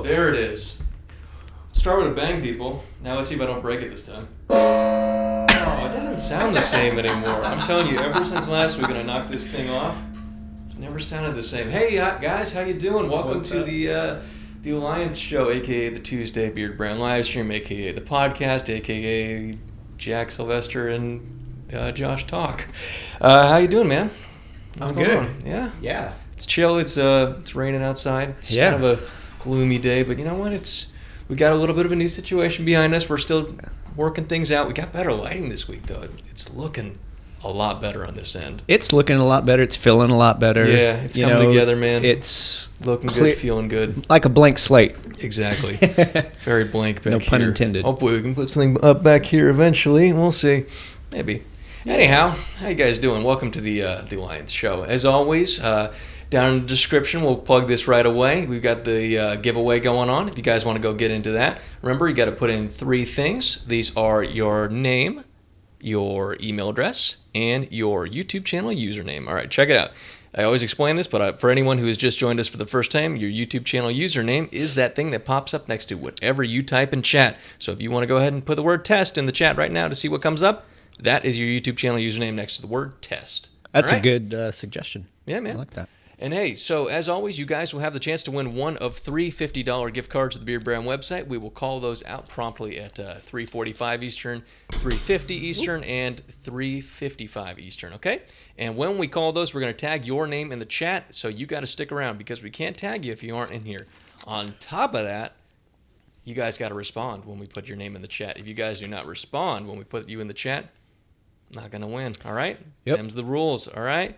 There it is. Start with a bang, people. Now let's see if I don't break it this time. Oh, it doesn't sound the same anymore. I'm telling you, ever since last week when I knocked this thing off, it's never sounded the same. Hey, guys, how you doing? Welcome to the Alliance Show, a.k.a. the Tuesday Beardbrand live stream, a.k.a. the podcast, a.k.a. Jack Sylvester and Josh Talk. How you doing, man? What's going on? Yeah? It's chill. It's raining outside. It's kind of a gloomy day, but you know what? It's We got a little bit of a new situation behind us. We're still working things out. We got better lighting this week, though. It's looking a lot better on this end. It's looking a lot better. It's feeling a lot better. Yeah, it's coming together, man. It's looking good, feeling good. Like a blank slate. Exactly. Very blank back here. No pun intended. Hopefully we can put something up back here eventually. We'll see. Maybe. Anyhow, how you guys doing? Welcome to the Alliance Show. As always, down in the description, we'll plug this right away. We've got the giveaway going on. If you guys want to go get into that, remember, you got to put in 3 things. These are your name, your email address, and your YouTube channel username. All right, check it out. I always explain this, but for anyone who has just joined us for the first time, your YouTube channel username is that thing that pops up next to whatever you type in chat. So if you want to go ahead and put the word test in the chat right now to see what comes up, that is your YouTube channel username next to the word test. That's a good suggestion. Yeah, man. I like that. And hey, so as always, you guys will have the chance to win one of 3 $50 gift cards at the Beardbrand website. We will call those out promptly at 3:45 Eastern, 3:50 Eastern, and 3:55 Eastern, okay? And when we call those, we're going to tag your name in the chat, so you got to stick around because we can't tag you if you aren't in here. On top of that, you guys got to respond when we put your name in the chat. If you guys do not respond when we put you in the chat, not going to win, all right? Yep. Them's the rules, all right?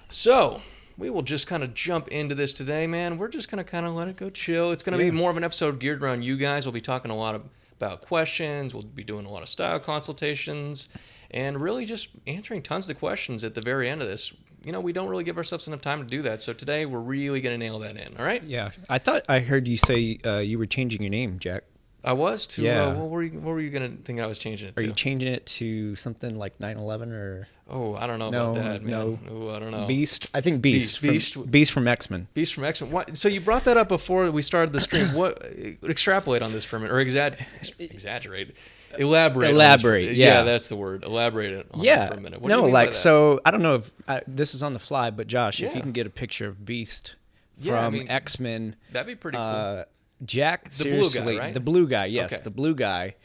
So we will just kind of jump into this today, man. We're just going to kind of let it go chill. It's going to be more of an episode geared around you guys. We'll be talking a lot about questions. We'll be doing a lot of style consultations and really just answering tons of questions at the very end of this. You know, we don't really give ourselves enough time to do that. So today we're really going to nail that in, all right? Yeah. I thought I heard you say you were changing your name, Jack. I was too. Yeah. What were you going to think I was changing it to? Are you changing it to something like 9/11 or? Oh, I don't know about that, man. No. Oh, I don't know. Beast? I think Beast. Beast from X-Men. Beast from X-Men. What? So you brought that up before we started the stream. What? Extrapolate on this for a minute, or exaggerate. Elaborate. Yeah, that's the word. Elaborate on that for a minute. What do you mean by that? So I don't know if this is on the fly, but Josh, if you can get a picture of Beast from X-Men, that'd be pretty cool. Jack, seriously, blue guy, right? The blue guy, yes, okay. The blue guy.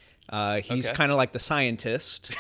He's kind of like the scientist.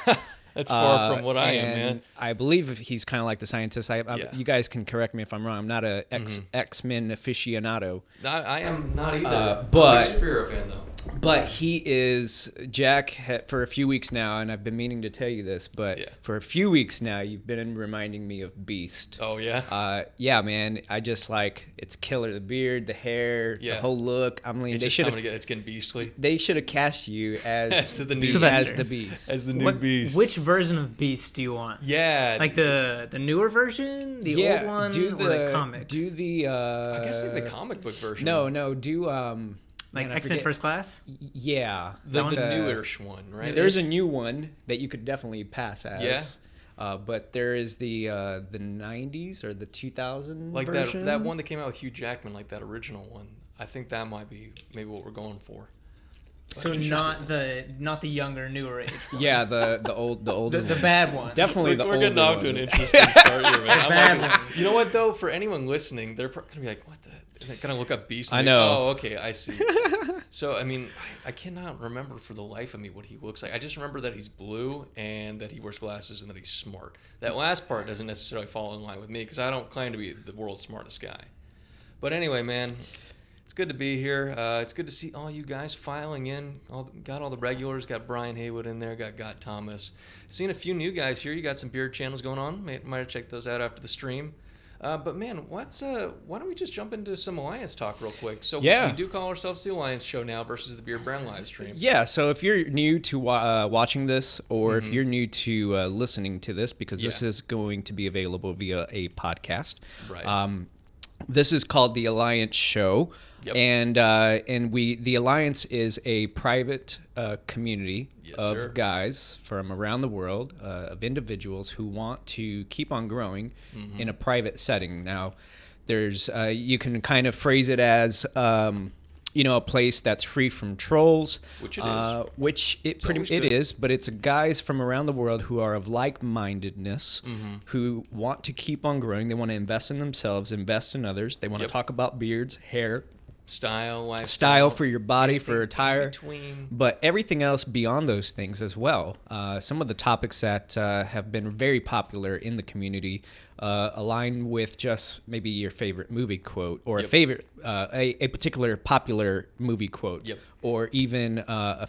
That's far from what I am, man. I believe he's kind of like the scientist. You guys can correct me if I'm wrong. I'm not a X-Men aficionado. I am not either. But I'm a superhero fan, though. But he is, Jack, for a few weeks now, and I've been meaning to tell you this, but for a few weeks now, you've been reminding me of Beast. Oh, yeah? Yeah, man. I just it's killer. The beard, the hair, the whole look. I mean, it's getting beastly. They should have cast you as the Beast. As the new Beast. Which version of Beast do you want? Yeah. Like the newer version? The old one? Or the comics? Do the... I guess like the comic book version. No, do... like X-Men First Class? Yeah. The newish one, right? There's a new one that you could definitely pass as. Yeah. But there is the 90s or the 2000 like version. that one that came out with Hugh Jackman, like that original one. I think that might be maybe what we're going for. So not the younger, newer age one. Yeah, the old the bad one. Definitely the old one. We're getting off to an interesting start here, man. The bad one. You know what though? For anyone listening, they're going to be like, "What the?" They're going to look up Beast. I know. Oh, okay, I see. So I mean, I cannot remember for the life of me what he looks like. I just remember that he's blue and that he wears glasses and that he's smart. That last part doesn't necessarily fall in line with me because I don't claim to be the world's smartest guy. But anyway, man. It's good to be here. It's good to see all you guys filing in. Got all the regulars. Got Brian Haywood in there. Got Thomas. Seen a few new guys here. You got some beard channels going on. Might have checked those out after the stream. But man, why don't we just jump into some Alliance talk real quick? So we do call ourselves the Alliance Show now versus the Beardbrand live stream. Yeah. So if you're new to watching this, or if you're new to listening to this, because this is going to be available via a podcast. Right. This is called the Alliance Show. Yep. And the Alliance is a private community of guys from around the world, of individuals who want to keep on growing in a private setting. Now, there's you can kind of phrase it as a place that's free from trolls, which it is. It is, but it's guys from around the world who are of like-mindedness, who want to keep on growing. They want to invest in themselves, invest in others. They want to talk about beards, hair, style for your body, for attire, between. But everything else beyond those things as well. Some of the topics that have been very popular in the community align with just maybe your favorite movie quote, or a particular popular movie quote, or even a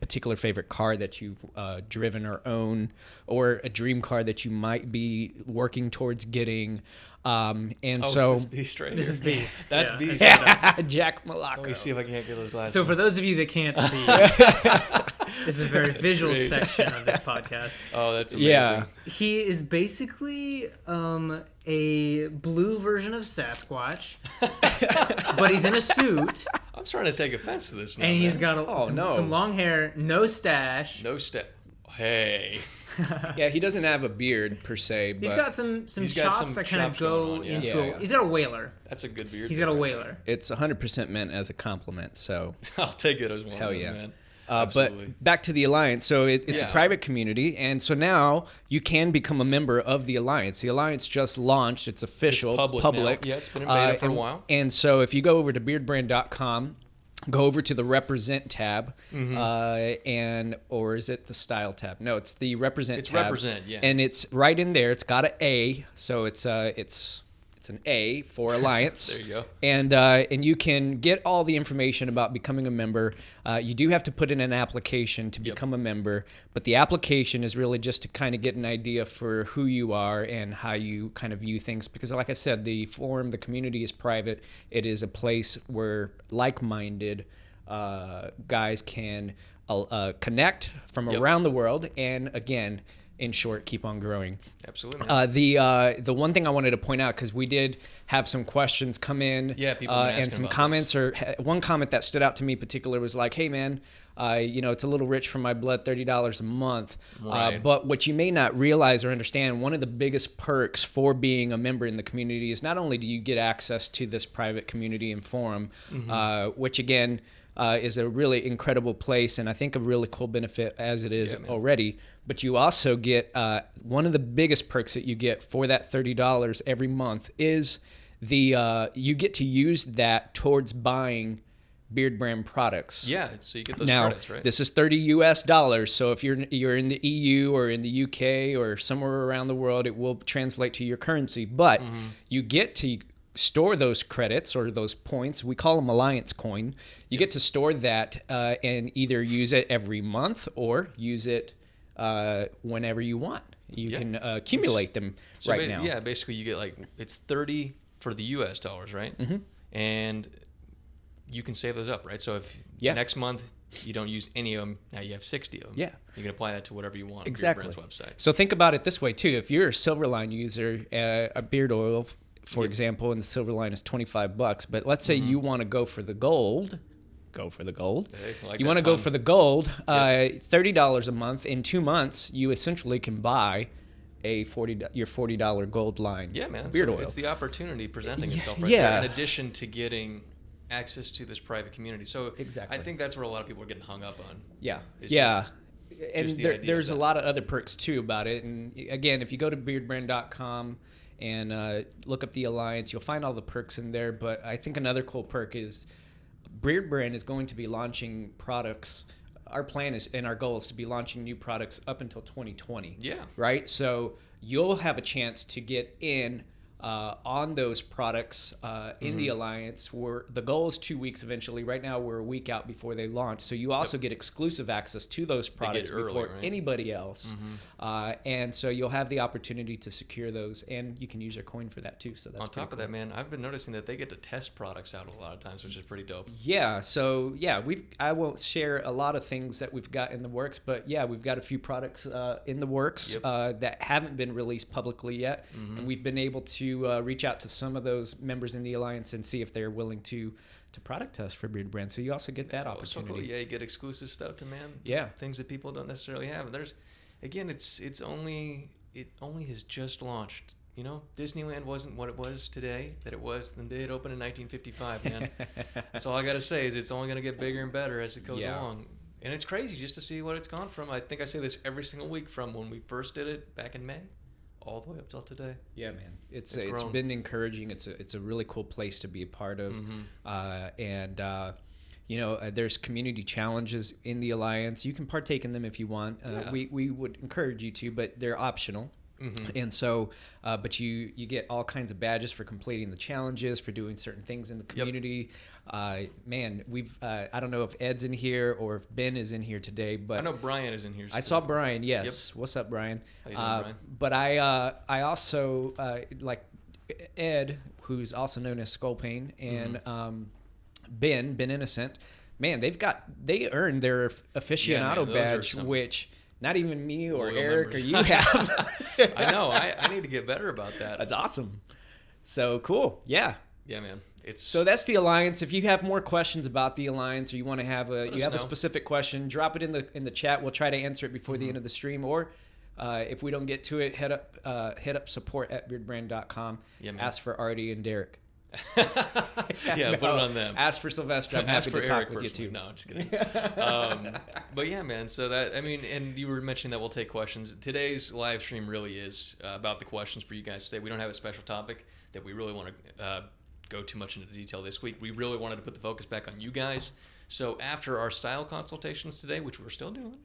particular favorite car that you've driven or own, or a dream car that you might be working towards getting. This is Beast. That's Beast. Yeah, Jack Malacco. Let me see if I can't get those glasses. So for those of you that can't see, this is a very visual section of this podcast. Oh, that's amazing. Yeah. He is basically a blue version of Sasquatch, but he's in a suit. I'm starting to take offense to this now. And he's got some long hair, no stash. Hey. Yeah, he doesn't have a beard per se, but he's got some chops that kind of go into He's got a whaler. That's a good beard. He's got a whaler. It's 100% meant as a compliment, so I'll take it as one. Hell yeah, man. But back to the Alliance. So it's a private community, and so now you can become a member of the Alliance. The Alliance just launched. It's official, it's public. Yeah, it's been in beta for a while. And so if you go over to beardbrand.com, go over to the Represent tab, or is it the Style tab? No, it's the Represent tab. It's Represent, yeah. And it's right in there. It's got an A, so it's an A for Alliance. There you go. And you can get all the information about becoming a member. You do have to put in an application to become a member, but the application is really just to kind of get an idea for who you are and how you kind of view things. Because like I said, the forum, the community is private. It is a place where like-minded guys can connect from around the world, and again, in short, keep on growing. Absolutely. The one thing I wanted to point out, because we did have some questions come in, people and some comments, or one comment that stood out to me in particular was like, "Hey man, it's a little rich for my blood, $30 a month." Right. But what you may not realize or understand, one of the biggest perks for being a member in the community is not only do you get access to this private community and forum, which again is a really incredible place, and I think a really cool benefit as it is already. But you also get one of the biggest perks that you get for that $30 every month is you get to use that towards buying Beardbrand products. Yeah, so you get those now, credits, right? This is $30 US, so if you're in the EU or in the UK or somewhere around the world, it will translate to your currency. But you get to store those credits or those points. We call them Alliance coin. You get to store that and either use it every month or use it whenever you want. You can accumulate them now. Yeah, basically you get it's 30 for the US dollars, right? And you can save those up, right? So if next month you don't use any of them, now you have 60 of them. Yeah. You can apply that to whatever you want on Beardbrand's website. So think about it this way too. If you're a Silverline user, a beard oil, for example, and the Silverline is $25, but let's say you want to go for the gold. Go for the gold. You want to go for the gold, $30 a month. In 2 months, you essentially can buy your $40 gold line. Yeah, man. Beard oil. It's the opportunity presenting itself right there, in addition to getting access to this private community. So I think that's where a lot of people are getting hung up on. Yeah. Just and there's a that. lot of other perks too about it. And again, if you go to beardbrand.com and look up the Alliance, you'll find all the perks in there. But I think another cool perk is Beardbrand is going to be launching products. Our plan is, and our goal is to be launching new products up until 2020. Yeah. Right? So you'll have a chance to get in on those products in the Alliance. The goal is 2 weeks eventually. Right now we're a week out before they launch. So you also get exclusive access to those products before anybody else. And so you'll have the opportunity to secure those, and you can use your coin for that too. So that's on top of that, man, I've been noticing that they get to test products out a lot of times, which is pretty dope. Yeah. So I won't share a lot of things that we've got in the works, but we've got a few products in the works that haven't been released publicly yet, and we've been able to reach out to some of those members in the Alliance and see if they're willing to product test for Beardbrand. So you also get that opportunity. So cool. Yeah, you get exclusive stuff things that people don't necessarily have. And there's, again, it only has just launched. You know, Disneyland wasn't what it was today that it was the day it opened in 1955, man. That's all I got to say is it's only going to get bigger and better as it goes along. And it's crazy just to see what it's gone from. I think I say this every single week, from when we first did it back in May all the way up till today. Yeah, man. It's been encouraging. It's a really cool place to be a part of. There's community challenges in the Alliance. You can partake in them if you want. We would encourage you to, but they're optional. And so, but you get all kinds of badges for completing the challenges, for doing certain things in the community. We've I don't know if Ed's in here or if Ben is in here today, but I know Brian is in here. I saw Brian. Yes. Yep. What's up, Brian? How you doing, Brian? But I also like Ed, who's also known as Skullpain, and Ben Innocent. Man, they earned their aficionado badge, which not even me or Eric members. Or you have. I know. I need to get better about that. That's awesome. So cool. Yeah. Yeah, man. So that's the Alliance. If you have more questions about the Alliance, or you want to have a specific question, drop it in the chat. We'll try to answer it before the end of the stream. Or if we don't get to it, hit up support@beardbrand.com. Yeah, ask for Artie and Derek. Yeah, put it on them. Ask for Sylvester. I'm happy to talk Eric with personally. you too. No, I'm just kidding. But yeah, man. So and you were mentioning that we'll take questions. Today's live stream really is about the questions for you guys today. We don't have a special topic that we really want to go too much into detail this week. We really wanted to put the focus back on you guys. So after our style consultations today, which we're still doing,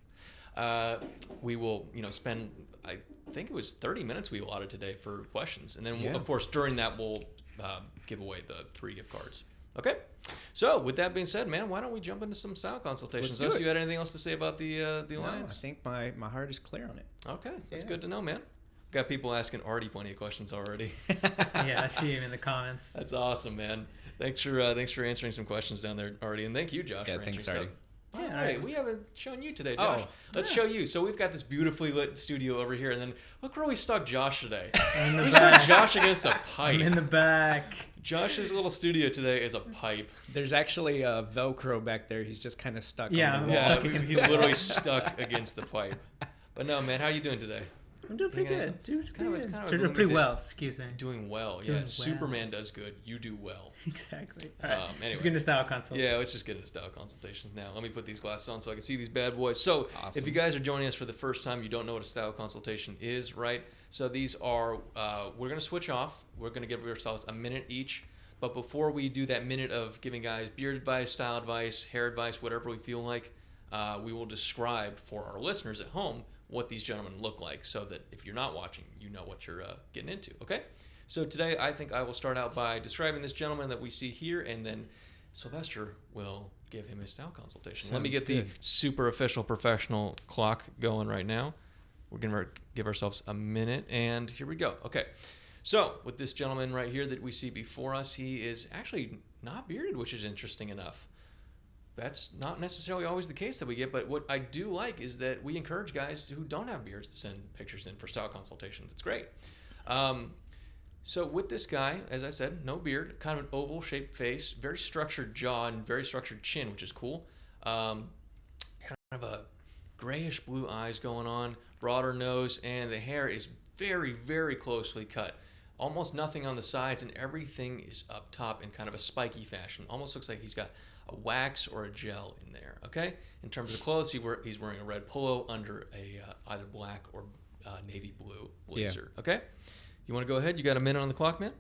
we will spend, I think it was 30 minutes we allotted today for questions, and then of course during that we'll give away the 3 gift cards. Okay, so with that being said, man, why don't we jump into some style consultations? Unless you had anything else to say about the Alliance? No, I think my heart is clear on it. Okay, that's good to know, man. Got people asking Artie plenty of questions already. Yeah, I see him in the comments. That's awesome, man. Thanks for answering some questions down there, Artie, and thank you, Josh, for answering stuff. All right, we haven't shown you today, Josh. Let's show you. So we've got this beautifully lit studio over here, and then look where we stuck Josh today. We stuck Josh against a pipe. I'm in the back. Josh's little studio today is a pipe. There's actually a Velcro back there. He's just kind of stuck. He's literally stuck against the pipe. But no, man, how are you doing today? I'm doing pretty good. Doing pretty well, excuse me. Doing well, yeah. Superman does good. You do well. Exactly. All right. Anyway. Let's get into style consults. Yeah, let's just get into style consultations now. Let me put these glasses on so I can see these bad boys. So if you guys are joining us for the first time, you don't know what a style consultation is, right? So these are, we're going to switch off. We're going to give ourselves a minute each. But before we do that minute of giving guys beard advice, style advice, hair advice, whatever we feel like, we will describe for our listeners at home what these gentlemen look like, so that if you're not watching, you know what you're getting into, okay? So today, I think I will start out by describing this gentleman that we see here, and then Sylvester will give him his style consultation. Let me get the super official professional clock going right now. We're going to give ourselves a minute, and here we go. Okay, so with this gentleman right here that we see before us, he is actually not bearded, which is interesting enough. That's not necessarily always the case that we get, but what I do like is that we encourage guys who don't have beards to send pictures in for style consultations. It's great. So with this guy, as I said, no beard, kind of an oval-shaped face, very structured jaw, and very structured chin, which is cool. Kind of a grayish blue eyes going on, broader nose, and the hair is very, very closely cut. Almost nothing on the sides, and everything is up top in kind of a spiky fashion. Almost looks like he's got a wax or a gel in there, okay? In terms of clothes, he's wearing a red polo under a either black or navy blue blazer, okay? You want to go ahead? You got a minute on the clock, man?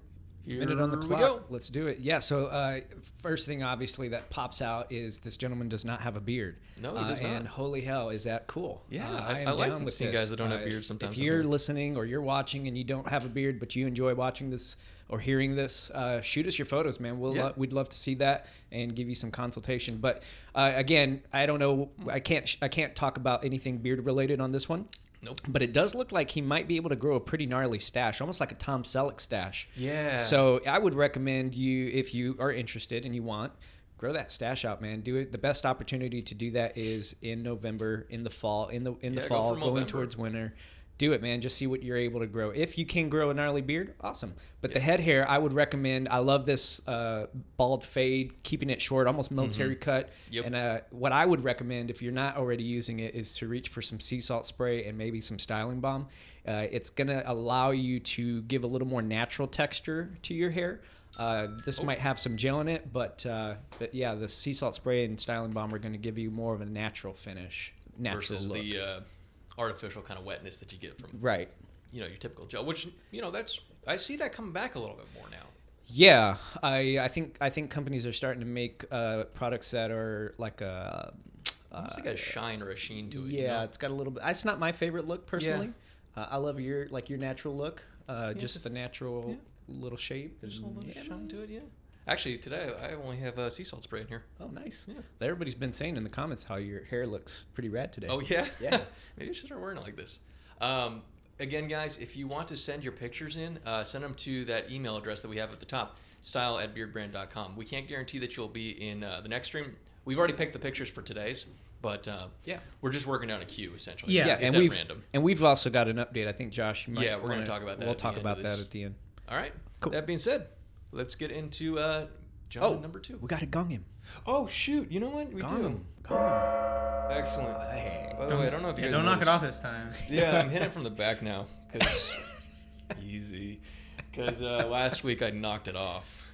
Minute on the clock. Let's do it. Yeah, so first thing, obviously, that pops out is this gentleman does not have a beard. No, he does not. And holy hell, is that cool. Yeah, I like seeing guys that don't have beards sometimes. If you're listening or you're watching and you don't have a beard, but you enjoy watching this or hearing this, shoot us your photos, man. We'd love to see that and give you some consultation. But again, I don't know. I can't talk about anything beard related on this one. Nope. But it does look like he might be able to grow a pretty gnarly stash, almost like a Tom Selleck stash. Yeah. So I would recommend you, if you are interested and you want, grow that stash out, man. Do it. The best opportunity to do that is in November, in the fall, in the fall, going towards winter. Do it, man. Just see what you're able to grow. If you can grow a gnarly beard, awesome. But the head hair, I would recommend. I love this bald fade, keeping it short, almost military cut. Yep. And what I would recommend, if you're not already using it, is to reach for some sea salt spray and maybe some styling balm. It's going to allow you to give a little more natural texture to your hair. This might have some gel in it, but yeah, the sea salt spray and styling balm are going to give you more of a natural finish, natural versus look. The artificial kind of wetness that you get from right. your typical gel, which I see that coming back a little bit more now. Yeah, I think companies are starting to make products that are like a almost like a shine or a sheen to it. Yeah, it's got a little bit. It's not my favorite look personally. Yeah. I love your natural look, just the natural little shape. There's a little shine to it. Yeah. Actually, today I only have sea salt spray in here. Oh, nice. Yeah. Everybody's been saying in the comments how your hair looks pretty rad today. Oh yeah. Yeah. Maybe I should start wearing it like this. Again, guys, if you want to send your pictures in, send them to that email address that we have at the top, style@beardbrand.com. We can't guarantee that you'll be in the next stream. We've already picked the pictures for today's, but we're just working down a queue, essentially. Yeah, it's at random. And we've also got an update. I think, Josh, you might we're going to talk about that. We'll talk about that at the end. All right. Cool. That being said, let's get into gentleman number 2. We got to gong him. Oh, shoot. You know what? We gong do. him. Gong him. Excellent. By the way, I don't know if you guys don't knock it off this time. Yeah, I'm hitting it from the back now. Easy. Because last week I knocked it off.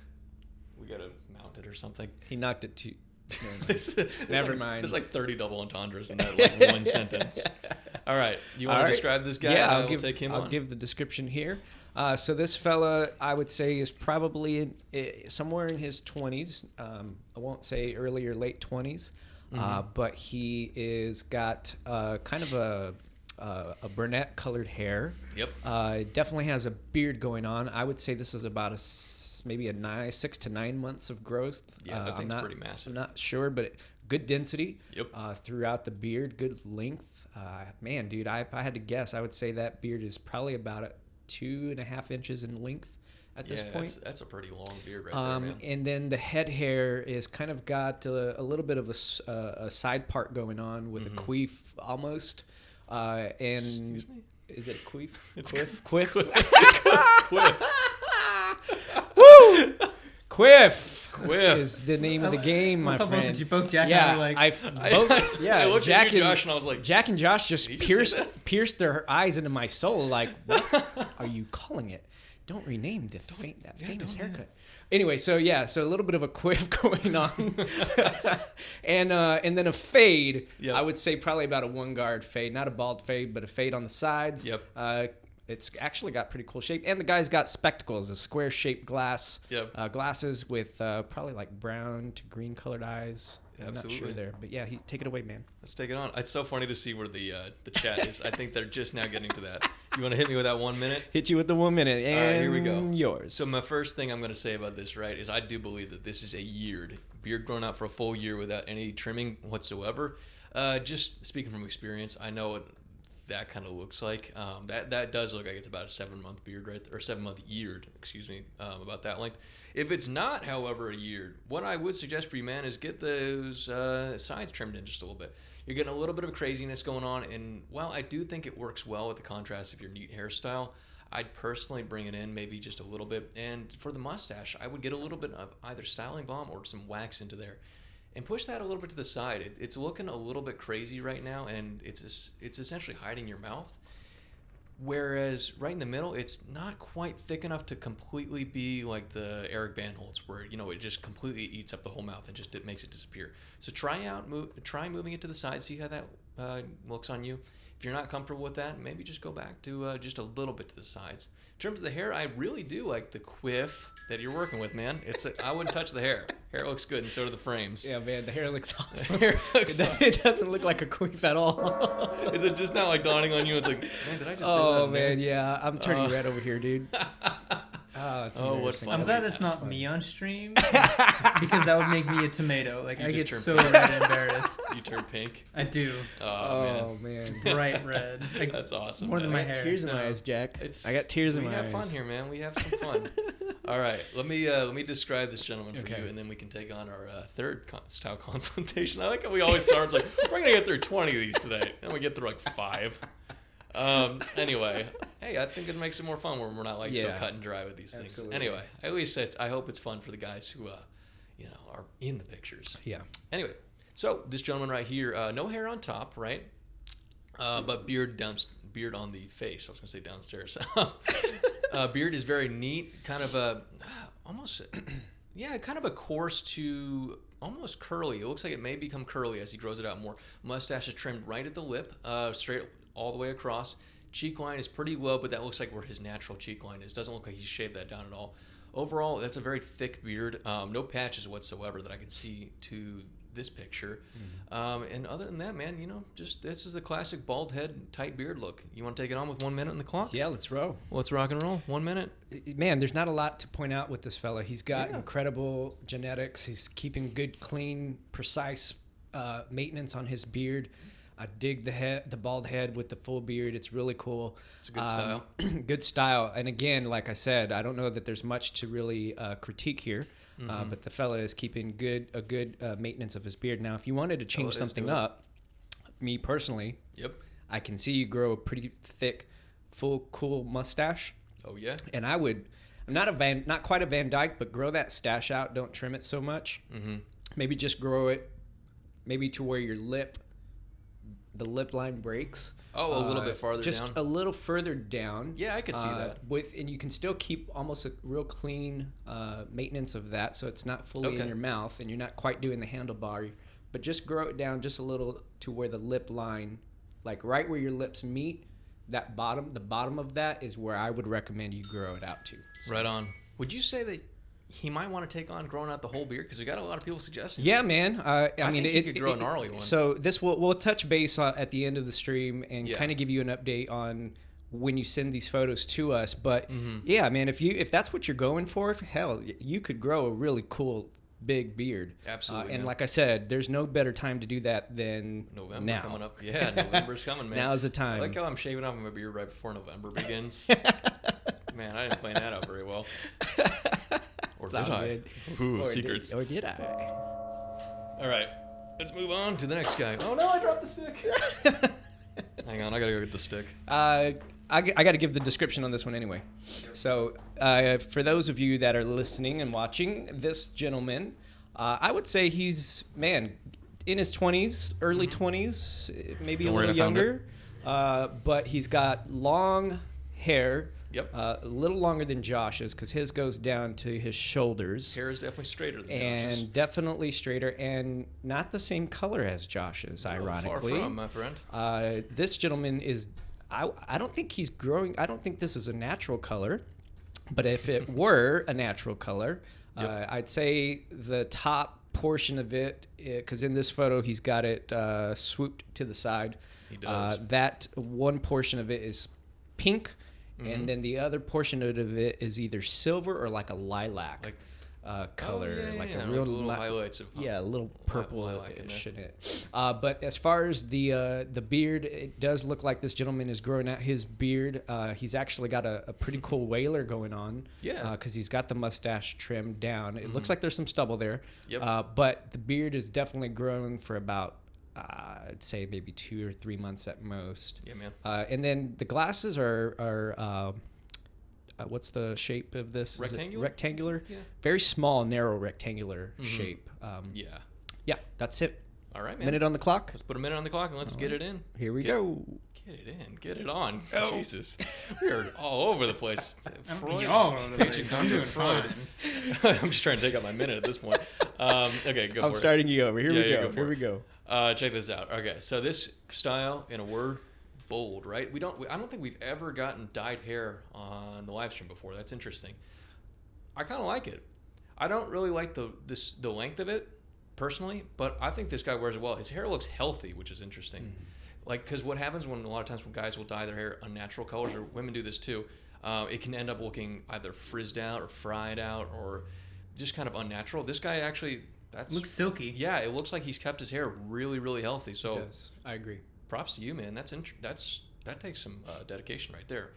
We got to mount it or something. He knocked it too. Never mind. There's like 30 double entendres in that one sentence. All right. You want to describe this guy? Yeah, I'll take him on. I'll give the description here. So this fella, I would say, is probably somewhere in his 20s. I won't say early or late 20s. But he is got kind of a brunette colored hair. Yep. Definitely has a beard going on. I would say this is about maybe a 6 to 9 months of growth. Yeah, that thing's pretty massive. I'm not sure, but good density. Yep. Throughout the beard, good length. Man, dude, if I had to guess, I would say that beard is probably about 2.5 inches in length. At this point, that's a pretty long beard right there, man. And then the head hair is kind of got a little bit of a side part going on with a queef almost. Excuse me? Is it a queef? It's quiff. Quiff. Woo! Quiff is the name of the game, my friend. Both Jack and I were like, I looked at you, Josh, and I was like, Jack and Josh just pierced their eyes into my soul. Like, what are you calling it? Don't rename that famous haircut. Anyway, so a little bit of a quiff going on, and then a fade. Yep. I would say probably about a 1-guard fade, not a bald fade, but a fade on the sides. Yep. It's actually got pretty cool shape, and the guy's got spectacles, a square-shaped glasses with probably like brown to green colored eyes. I'm Absolutely. not sure there, but yeah, take it away, man. Let's take it on. It's so funny to see where the chat is. I think they're just now getting to that. You want to hit me with that 1 minute? Hit you with the 1 minute, and all right, here we go. Yours. So my first thing I'm going to say about this, right, is I do believe that this is a yeared beard grown out for a full year without any trimming whatsoever. Just speaking from experience, I know what that kind of looks like. That does look like it's about a 7-month beard, right, or 7-month yeared. Excuse me, about that length. If it's not, however, a year, what I would suggest for you, man, is get those sides trimmed in just a little bit. You're getting a little bit of craziness going on, and while I do think it works well with the contrast of your neat hairstyle, I'd personally bring it in maybe just a little bit. And for the mustache, I would get a little bit of either styling balm or some wax into there, and push that a little bit to the side. It's looking a little bit crazy right now, and it's essentially hiding your mouth. Whereas right in the middle, it's not quite thick enough to completely be like the Eric Bandholz, where it just completely eats up the whole mouth and it makes it disappear. So try moving it to the side, see how that looks on you. If you're not comfortable with that, maybe just go back to just a little bit to the sides. In terms of the hair, I really do like the quiff that you're working with, man. I wouldn't touch the hair. Hair looks good, and so do the frames. Yeah, man, the hair looks awesome. It doesn't look like a queef at all. Is it just now like dawning on you? It's like, man, did I just say that? Oh, man, yeah. I'm turning red over here, dude. What fun. I'm glad that's not me on stream, because that would make me a tomato. Like, I get so red and embarrassed. You turn pink? I do. Oh man. Bright red. Like, that's awesome. More than my hair. Tears in my eyes, Jack. I got tears in my eyes. We have fun here, man. We have some fun. All right, let me describe this gentleman for you, and then we can take on our third style consultation. I like how we always start. It's like, we're going to get through 20 of these today. Then we get through like 5. Anyway, hey, I think it makes it more fun when we're not so cut and dry with these things. Absolutely. Anyway, at least I hope it's fun for the guys who are in the pictures. Yeah. Anyway, so this gentleman right here, no hair on top, right? But beard on the face. I was gonna say downstairs. Beard is very neat, kind of a almost kind of a coarse to almost curly. It looks like it may become curly as he grows it out more. Mustache is trimmed right at the lip, straight all the way across. cheek line is pretty low, but that looks like where his natural cheek line is. Doesn't look like he shaved that down at all. Overall, that's a very thick beard. No patches whatsoever that I can see to this picture. And other than that, man, just this is the classic bald head, tight beard look. You want to take it on with 1 minute on the clock? Yeah, let's roll. Well, let's rock and roll. 1 minute. Man, there's not a lot to point out with this fella. He's got incredible genetics. He's keeping good, clean, precise maintenance on his beard. I dig the bald head with the full beard. It's really cool. It's a good style. Good style. And again, like I said, I don't know that there's much to really critique here, but the fella is keeping a good maintenance of his beard. Now, if you wanted to change something up, me personally, I can see you grow a pretty thick, full, cool mustache. Oh yeah. And I'm not quite a Van Dyke, but grow that stash out. Don't trim it so much. Maybe just grow it, maybe to where the lip line breaks. Oh, a little bit farther just down. Just a little further down. Yeah, I could see that. And you can still keep almost a real clean maintenance of that, so it's not fully in your mouth, and you're not quite doing the handlebar. But just grow it down just a little to where the lip line, like right where your lips meet, the bottom of that is where I would recommend you grow it out to. So. Right on. Would you say that he might want to take on growing out the whole beard? Because we got a lot of people suggesting. Yeah, man. I mean, think he could grow a gnarly one. So this we'll touch base at the end of the stream and kind of give you an update on when you send these photos to us. But yeah, man, if that's what you're going for, hell, you could grow a really cool big beard. Absolutely. And like I said, there's no better time to do that than November now. coming up. Yeah, November's coming, man. Now's the time. I like how I'm shaving off my beard right before November begins. Man, I didn't plan that out very well. Or did I? Ooh, secrets. Or did I? All right, let's move on to the next guy. Oh no, I dropped the stick. Hang on, I gotta go get the stick. I got to give the description on this one anyway. So, for those of you that are listening and watching, this gentleman, I would say he's, man, in his 20s, early 20s, maybe a little younger. But he's got long hair. Yep. A little longer than Josh's because his goes down to his shoulders. Hair is definitely straighter than Josh's. And definitely straighter and not the same color as Josh's, ironically. Far from, my friend. This gentleman is... I don't think he's growing. I don't think this is a natural color, but if it were a natural color, I'd say the top portion of it, because in this photo he's got it swooped to the side. He does. That one portion of it is pink, and then the other portion of it is either silver or like a lilac. Color, a real little highlights of a little purple-ish in it. But as far as the beard, it does look like this gentleman is growing out his beard. He's actually got a pretty cool whaler going on. Yeah. Because he's got the mustache trimmed down. It looks like there's some stubble there. Yep. But the beard is definitely growing for about I'd say maybe 2 or 3 months at most. Yeah, man. And then the glasses are what's the shape of this? Rectangular? Rectangular? Yeah. Very small, narrow rectangular shape. Yeah, that's it. All right, man. Minute on the clock. Let's put a minute on the clock and let's get it in. Here we go. Get it in. Get it on. Oh. Jesus. We are all over the place. Freud. All over the place. I'm doing fine. I'm just trying to take out my minute at this point. Okay, go for it. I'm starting you over. Here we go. Here we go. Check this out. Okay, so this style, in a word, bold, right? I don't think we've ever gotten dyed hair on the live stream before. That's interesting. I kind of like it. I don't really like the length of it personally, but I think this guy wears it well. His hair looks healthy, which is interesting. Because what happens when a lot of times when guys will dye their hair unnatural colors, or women do this too, it can end up looking either frizzed out or fried out or just kind of unnatural. This guy actually looks silky. Yeah, it looks like he's kept his hair really, really healthy. So yes, I agree. Props to you, man. That takes some dedication right there.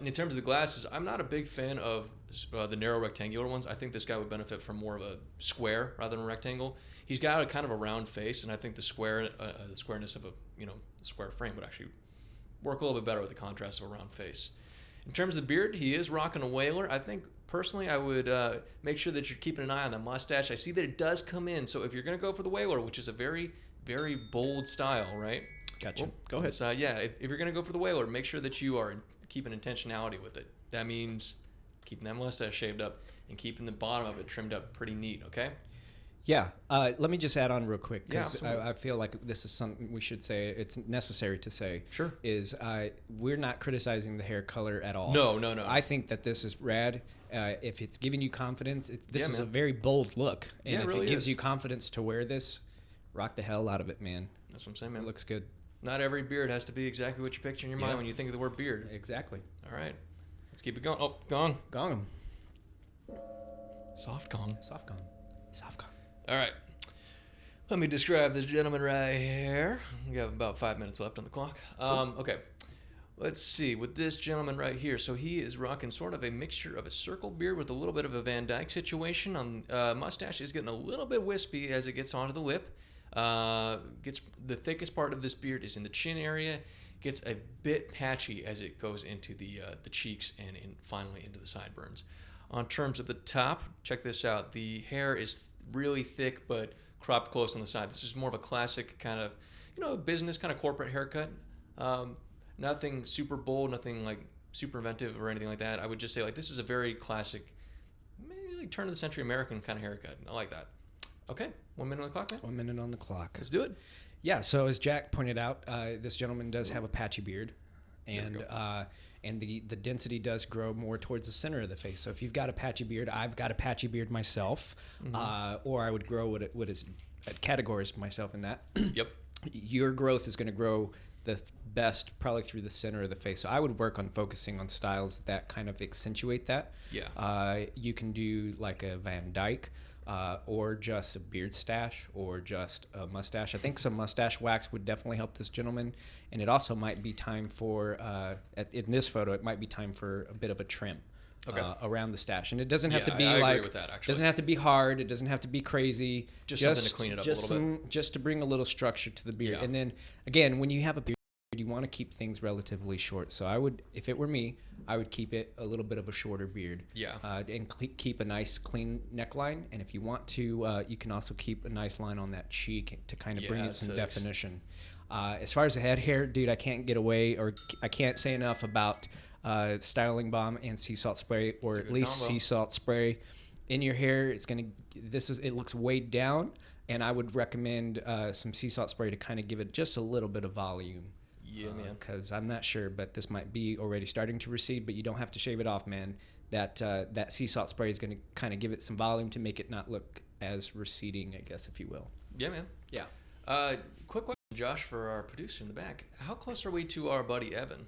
In terms of the glasses, I'm not a big fan of the narrow rectangular ones. I think this guy would benefit from more of a square rather than a rectangle. He's got a kind of a round face, and I think the squareness of a square frame would actually work a little bit better with the contrast of a round face. In terms of the beard, he is rocking a whaler. I think personally, I would make sure that you're keeping an eye on the mustache. I see that it does come in, so if you're going to go for the whaler, which is a very, very bold style, right? Gotcha. Go ahead. So if you're going to go for the whaler, make sure that you are keeping intentionality with it. That means keeping that mustache shaved up and keeping the bottom of it trimmed up pretty neat, okay? Yeah. Let me just add on real quick because absolutely. I feel like this is something we should say. It's necessary to say. Sure. Is we're not criticizing the hair color at all. No. I think that this is rad. If it's giving you confidence, this is man. a very bold look. And if really it gives is. you confidence to wear this, rock the hell out of it, man. That's what I'm saying, man. It looks good. Not every beard has to be exactly what you picture in your mind when you think of the word beard. Exactly. All right. Let's keep it going. Oh, gong. Gong 'em. Soft gong. Soft gong. Soft gong. All right. Let me describe this gentleman right here. We have about 5 minutes left on the clock. Okay. Let's see. With this gentleman right here, so he is rocking sort of a mixture of a circle beard with a little bit of a Van Dyke situation. Mustache is getting a little bit wispy as it gets onto the lip. Gets the thickest part of this beard is in the chin area. Gets a bit patchy as it goes into the cheeks and finally into the sideburns. On terms of the top, check this out. The hair is really thick but cropped close on the side. This is more of a classic kind of, business kind of corporate haircut. Nothing super bold, nothing like super inventive or anything like that. I would just say like this is a very classic, maybe like turn of the century American kind of haircut. I like that. Okay, 1 minute on the clock, man. 1 minute on the clock. Let's do it. Yeah. So as Jack pointed out, this gentleman does have a patchy beard, and the density does grow more towards the center of the face. So if you've got a patchy beard, I've got a patchy beard myself, or I would grow what is categories myself in that. Yep. Your growth is going to grow the best probably through the center of the face. So I would work on focusing on styles that kind of accentuate that. Yeah. You can do like a Van Dyke, or just a beard stash, or just a mustache. I think some mustache wax would definitely help this gentleman. And it also might be time for, in this photo, it might be time for a bit of a trim. Around the stash, and it doesn't have to be I like agree with that, actually. doesn't have to be hard. It doesn't have to be crazy. Just something to clean it up a little bit. Just to bring a little structure to the beard. Yeah. And then again, when you have a beard, you want to keep things relatively short. So I would, if it were me, I would keep it a little bit of a shorter beard. Yeah. And keep a nice clean neckline. And if you want to, you can also keep a nice line on that cheek to kind of bring it some definition. As far as the head hair, dude, I can't say enough about styling balm and sea salt spray, or at least combo. sea salt spray in your hair. It looks weighed down, and I would recommend some sea salt spray to kind of give it just a little bit of volume. Yeah, man. Because I'm not sure, but this might be already starting to recede, but you don't have to shave it off, man. That sea salt spray is going to kind of give it some volume to make it not look as receding, I guess, if you will. Yeah, man. Yeah. Quick question, Josh, for our producer in the back. How close are we to our buddy Evan?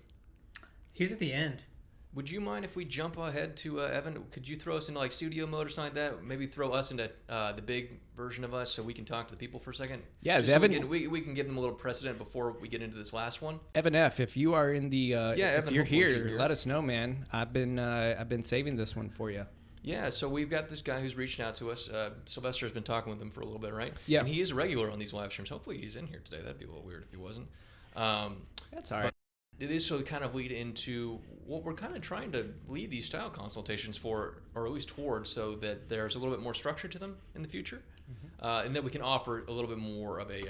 He's at the end. Would you mind if we jump ahead to Evan? Could you throw us into like studio mode or something like that? Maybe throw us into the big version of us so we can talk to the people for a second? Yeah, is Evan... So we can give them a little precedent before we get into this last one. Evan F., if you are in the... Evan, if you're here, here, let us know, man. I've been saving this one for you. Yeah, so we've got this guy who's reaching out to us. Sylvester's been talking with him for a little bit, right? Yeah. And he is a regular on these live streams. Hopefully he's in here today. That'd be a little weird if he wasn't. That's all right. It is so kind of lead into what we're kind of trying to lead these style consultations for, or at least towards, so that there's a little bit more structure to them in the future, and that we can offer a little bit more of a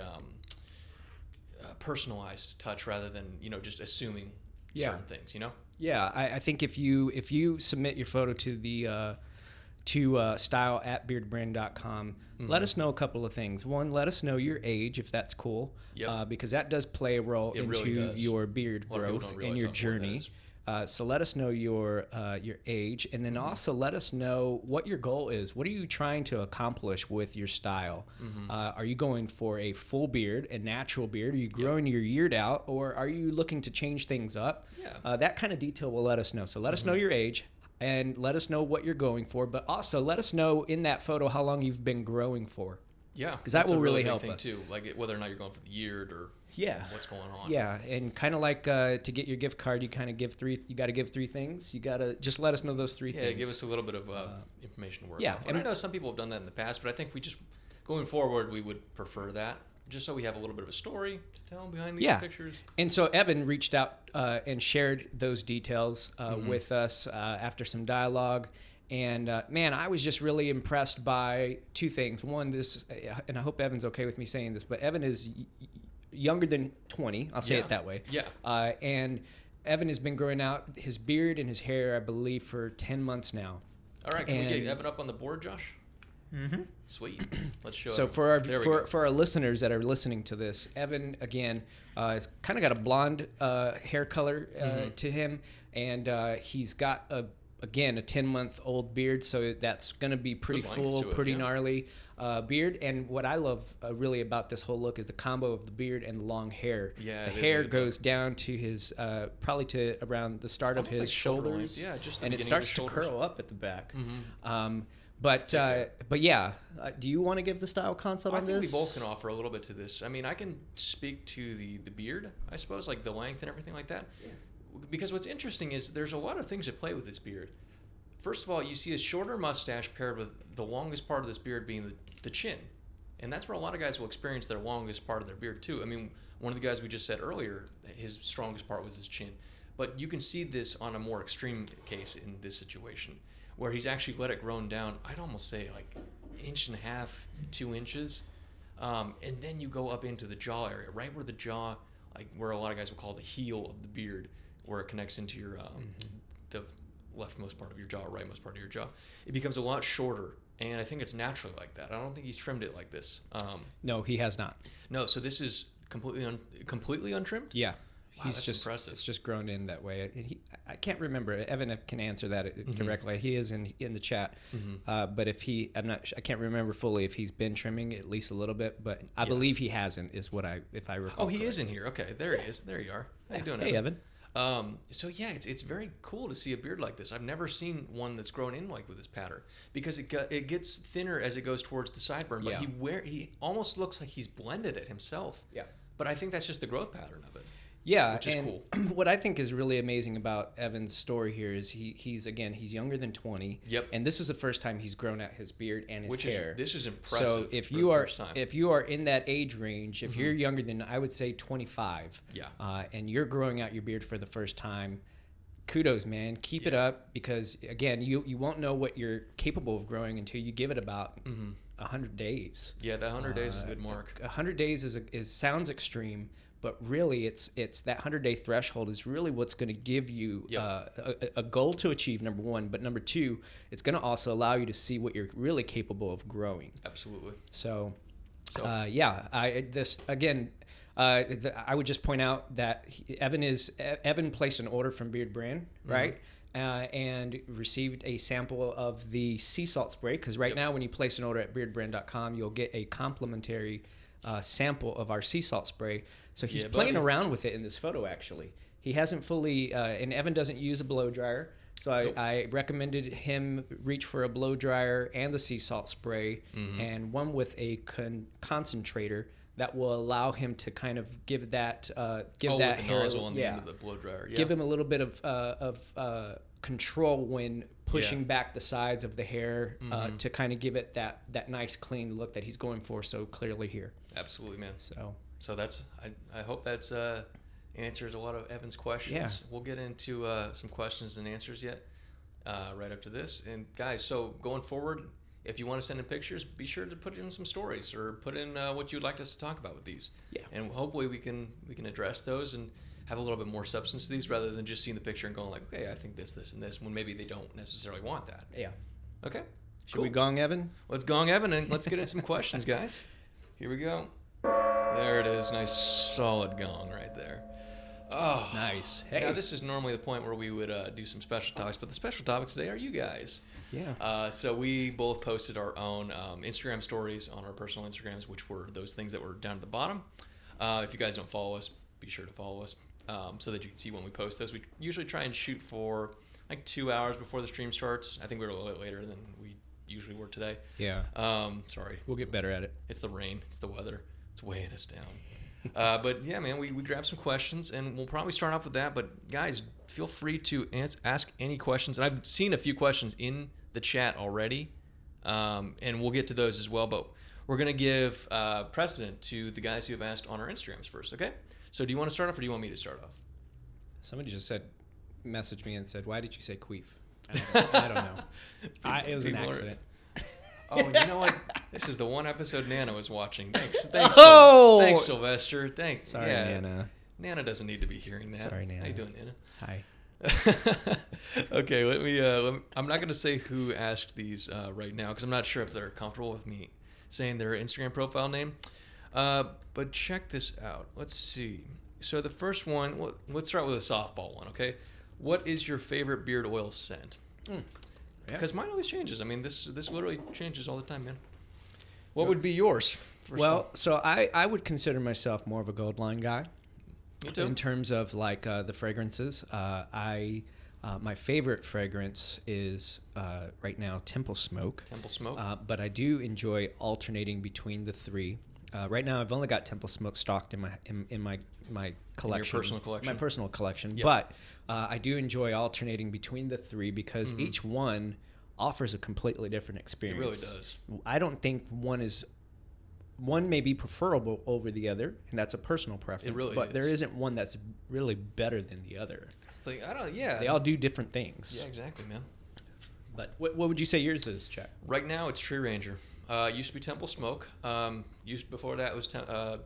personalized touch rather than just assuming certain things. Yeah, I think if you submit your photo to the style@beardbrand.com. Let us know a couple of things. One, let us know your age, if that's cool, because that does play a role into your beard growth and your journey. So let us know your age, and then also let us know what your goal is. What are you trying to accomplish with your style? Are you going for a full beard, a natural beard? Are you growing your beard out, or are you looking to change things up? That kind of detail will let us know. So let us know your age, and let us know what you're going for, but also let us know in that photo how long you've been growing for. Yeah, because that will really help thing us too. Like whether or not you're going for the year or what's going on. Yeah, and kind of like to get your gift card, you kind of give three. You got to give three things. You got to just let us know those three things. Yeah, give us a little bit of information to work yeah, off. And I know some people have done that in the past, but I think going forward, we would prefer that. Just so we have a little bit of a story to tell behind these pictures. And so Evan reached out and shared those details with us after some dialogue. And man, I was just really impressed by two things. One, and I hope Evan's okay with me saying this, but Evan is younger than 20. I'll say it that way. Yeah. And Evan has been growing out his beard and his hair, I believe, for 10 months now. All right. Can we get Evan up on the board, Josh? Mm-hmm. Sweet. Let's show. So it. for our listeners that are listening to this, Evan again has kind of got a blonde hair color to him, and he's got a 10-month-old beard, so that's going to be pretty full, pretty gnarly beard. And what I love really about this whole look is the combo of the beard and the long hair. Yeah, the hair goes down to his probably to around the start of his like shoulders. Yeah, just and it starts to curl up at the back. Mm-hmm. But yeah, do you want to give the style consult on this? I think we both can offer a little bit to this. I mean, I can speak to the beard, I suppose, like the length and everything like that. Yeah. Because what's interesting is there's a lot of things at play with this beard. First of all, you see a shorter mustache paired with the longest part of this beard being the chin. And that's where a lot of guys will experience their longest part of their beard too. I mean, one of the guys we just said earlier, his strongest part was his chin. But you can see this on a more extreme case in this situation, where he's actually let it grow down, I'd almost say like 1.5 inches, 2 inches. And then you go up into the jaw area, right where the jaw, like where a lot of guys will call the heel of the beard, where it connects into your the leftmost part of your jaw, rightmost part of your jaw. It becomes a lot shorter, and I think it's naturally like that. I don't think he's trimmed it like this. No, he has not. No, so this is completely untrimmed? Yeah. Wow, he's that's just impressive. It's just grown in that way. I can't remember. Evan can answer that directly. He is in the chat. But if I can't remember fully if he's been trimming at least a little bit. But I believe he hasn't. If I recall. Oh, he is in here. Okay, there he is. There you are. How you doing, Hey, Evan. So yeah, it's very cool to see a beard like this. I've never seen one that's grown in like with this pattern, because it gets thinner as it goes towards the sideburn. But he almost looks like he's blended it himself. Yeah. But I think that's just the growth pattern of it. Yeah, which is cool. What I think is really amazing about Evan's story here is he's younger than 20. Yep. And this is the first time he's grown out his beard and his hair. This is impressive. So if you are in that age range, if you're younger than, I would say 25, and you're growing out your beard for the first time, kudos, man. Keep it up, because again, you won't know what you're capable of growing until you give it about 100 days. Yeah, that 100 days is a good mark. 100 days sounds extreme. But really, it's that 100-day threshold is really what's going to give you a goal to achieve, number one. But number two, it's going to also allow you to see what you're really capable of growing. Absolutely. So I would just point out that Evan placed an order from Beardbrand, right? And received a sample of the sea salt spray, because now when you place an order at beardbrand.com, you'll get a complimentary sample of our sea salt spray. So he's playing around with it in this photo, actually. He hasn't fully, and Evan doesn't use a blow dryer. So I recommended him reach for a blow dryer and the sea salt spray, and one with a concentrator that will allow him to kind of give that with the hair nozzle on the end of the blow dryer. Yeah. Give him a little bit of control when pushing back the sides of the hair to kind of give it that nice clean look that he's going for so clearly here. Absolutely, man. So that's I hope that's answers a lot of Evan's questions. Yeah. We'll get into some questions and answers yet right up to this. And guys, so going forward, if you want to send in pictures, be sure to put in some stories or put in what you'd like us to talk about with these. Yeah. And hopefully we can address those and have a little bit more substance to these, rather than just seeing the picture and going like, okay, I think this, and this, when maybe they don't necessarily want that. Yeah. Okay. Should we gong Evan? Let's gong Evan and let's get in some questions, guys. Here we go. There it is. Nice solid gong right there. Oh, nice. Hey. Now this is normally the point where we would do some special topics, but the special topics today are you guys. Yeah. So we both posted our own Instagram stories on our personal Instagrams, which were those things that were down at the bottom. If you guys don't follow us, be sure to follow us so that you can see when we post those. We usually try and shoot for like 2 hours before the stream starts. I think we were a little bit later than we usually were today. Yeah. Sorry. We'll get better at it. It's the rain. It's the weather. It's weighing us down. But yeah, man, we grabbed some questions, and we'll probably start off with that. But guys, feel free to ask any questions. And I've seen a few questions in the chat already, and we'll get to those as well. But we're going to give precedent to the guys who have asked on our Instagrams first, okay? So do you want to start off, or do you want me to start off? Somebody just messaged me and said, why did you say queef? I don't know. It was an accident. Oh, you know what? This is the one episode Nana was watching. Thanks, Sylvester. Thanks. Sorry, Nana. Nana doesn't need to be hearing that. Sorry, Nana. How you doing, Nana? Hi. Okay, I'm not going to say who asked these right now because I'm not sure if they're comfortable with me saying their Instagram profile name. But check this out. Let's see. So the first one, let's start with a softball one, okay? What is your favorite beard oil scent? Because mine always changes. I mean, this literally changes all the time, man. What would be yours? So I would consider myself more of a gold line guy. Me too. In terms of like the fragrances. My favorite fragrance is right now Temple Smoke. Temple Smoke. But I do enjoy alternating between the three. Right now, I've only got Temple Smoke stocked in my collection. Your personal collection. My personal collection. Yep. But I do enjoy alternating between the three because each one offers a completely different experience. It really does. I don't think one may be preferable over the other, and that's a personal preference. It really but is. there isn't one that's really better than the other. Like, I don't. Yeah. They all do different things. Yeah, exactly, man. But what would you say yours is, Jack? Right now, it's Tree Ranger. Used to be Temple Smoke. Before that was what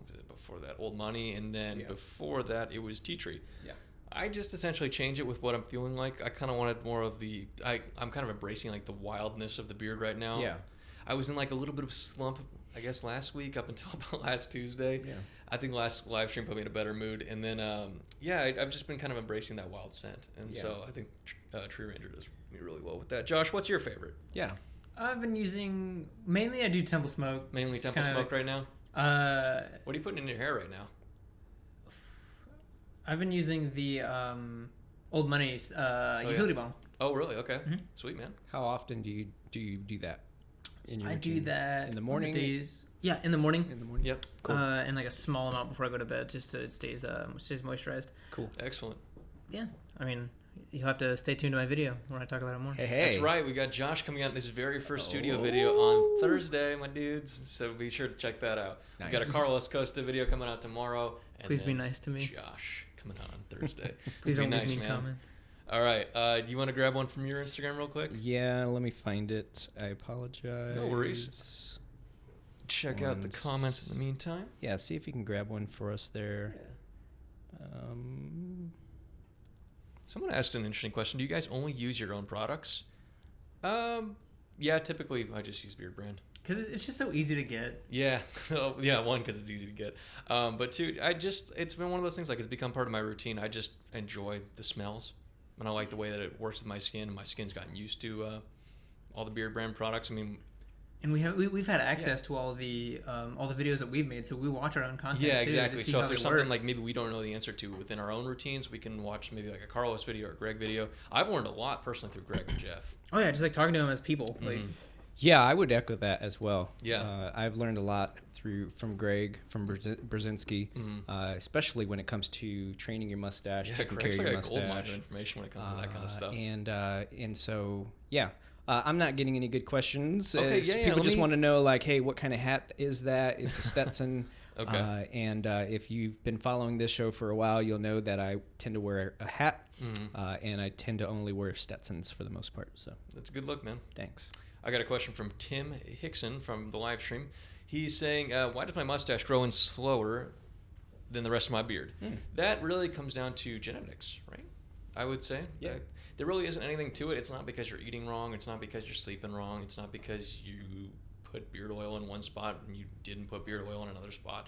was it before that? Old Money, and then before that it was Tea Tree. Yeah. I just essentially change it with what I'm feeling like. I kind of wanted more of the. I'm kind of embracing like the wildness of the beard right now. Yeah. I was in like a little bit of a slump, I guess, last week up until about last Tuesday. Yeah. I think last live stream put me in a better mood, and then I've just been kind of embracing that wild scent, and so I think Tree Ranger does me really well with that. Josh, what's your favorite? Yeah. I've been using mainly. I do Temple Smoke. Mainly Just Temple kinda, Smoke right now. What are you putting in your hair right now? I've been using the Old Money utility balm. Oh, really? Okay. Sweet, man. How often do you do that? In your I routine? do that in the morning. Days. Yeah, in the morning. In the morning. Yep. Cool. And like a small amount before I go to bed, just so it stays moisturized. Cool. Excellent. Yeah, I mean, you'll have to stay tuned to my video where I talk about it more. Hey. That's right. We got Josh coming out in his very first studio video on Thursday, my dudes. So be sure to check that out. Nice. We got a Carlos Costa video coming out tomorrow. And Please be then nice to me. Josh coming out on Thursday. Please be don't nice, leave me man. comments. All right. Do you want to grab one from your Instagram real quick? Yeah, let me find it. I apologize. No worries. Check out the comments in the meantime. Yeah, see if you can grab one for us there. Someone asked an interesting question. Do you guys only use your own products? Yeah, typically I just use Beardbrand. Because it's just so easy to get. Yeah. One, because it's easy to get. But two, it's been one of those things, like it's become part of my routine. I just enjoy the smells. And I like the way that it works with my skin. And my skin's gotten used to all the Beardbrand products. I mean... And we've had access to all the videos that we've made, so we watch our own content. Yeah, too, exactly. to see So how if there's they something work. like maybe we don't know the answer to within our own routines, we can watch maybe like a Carlos video or a Greg video. I've learned a lot personally through Greg and Jeff. Oh yeah, just like talking to them as people. Like, Yeah, I would echo that as well. Yeah. I've learned a lot from Greg, from Brzezinski, especially when it comes to training your mustache, Yeah, taking Greg's care of like your a gold mine of mustache. information when it comes to that kind of stuff. And so, yeah. I'm not getting any good questions. Okay, People just want to know, like, hey, what kind of hat is that? It's a Stetson. Okay. And if you've been following this show for a while, you'll know that I tend to wear a hat, and I tend to only wear Stetsons for the most part. So That's a good look, man. thanks. I got a question from Tim Hickson from the live stream. He's saying, why does my mustache grow in slower than the rest of my beard? That really comes down to genetics, right? I would say. Yeah. There really isn't anything to it. It's not because you're eating wrong. It's not because you're sleeping wrong. It's not because you put beard oil in one spot and you didn't put beard oil in another spot.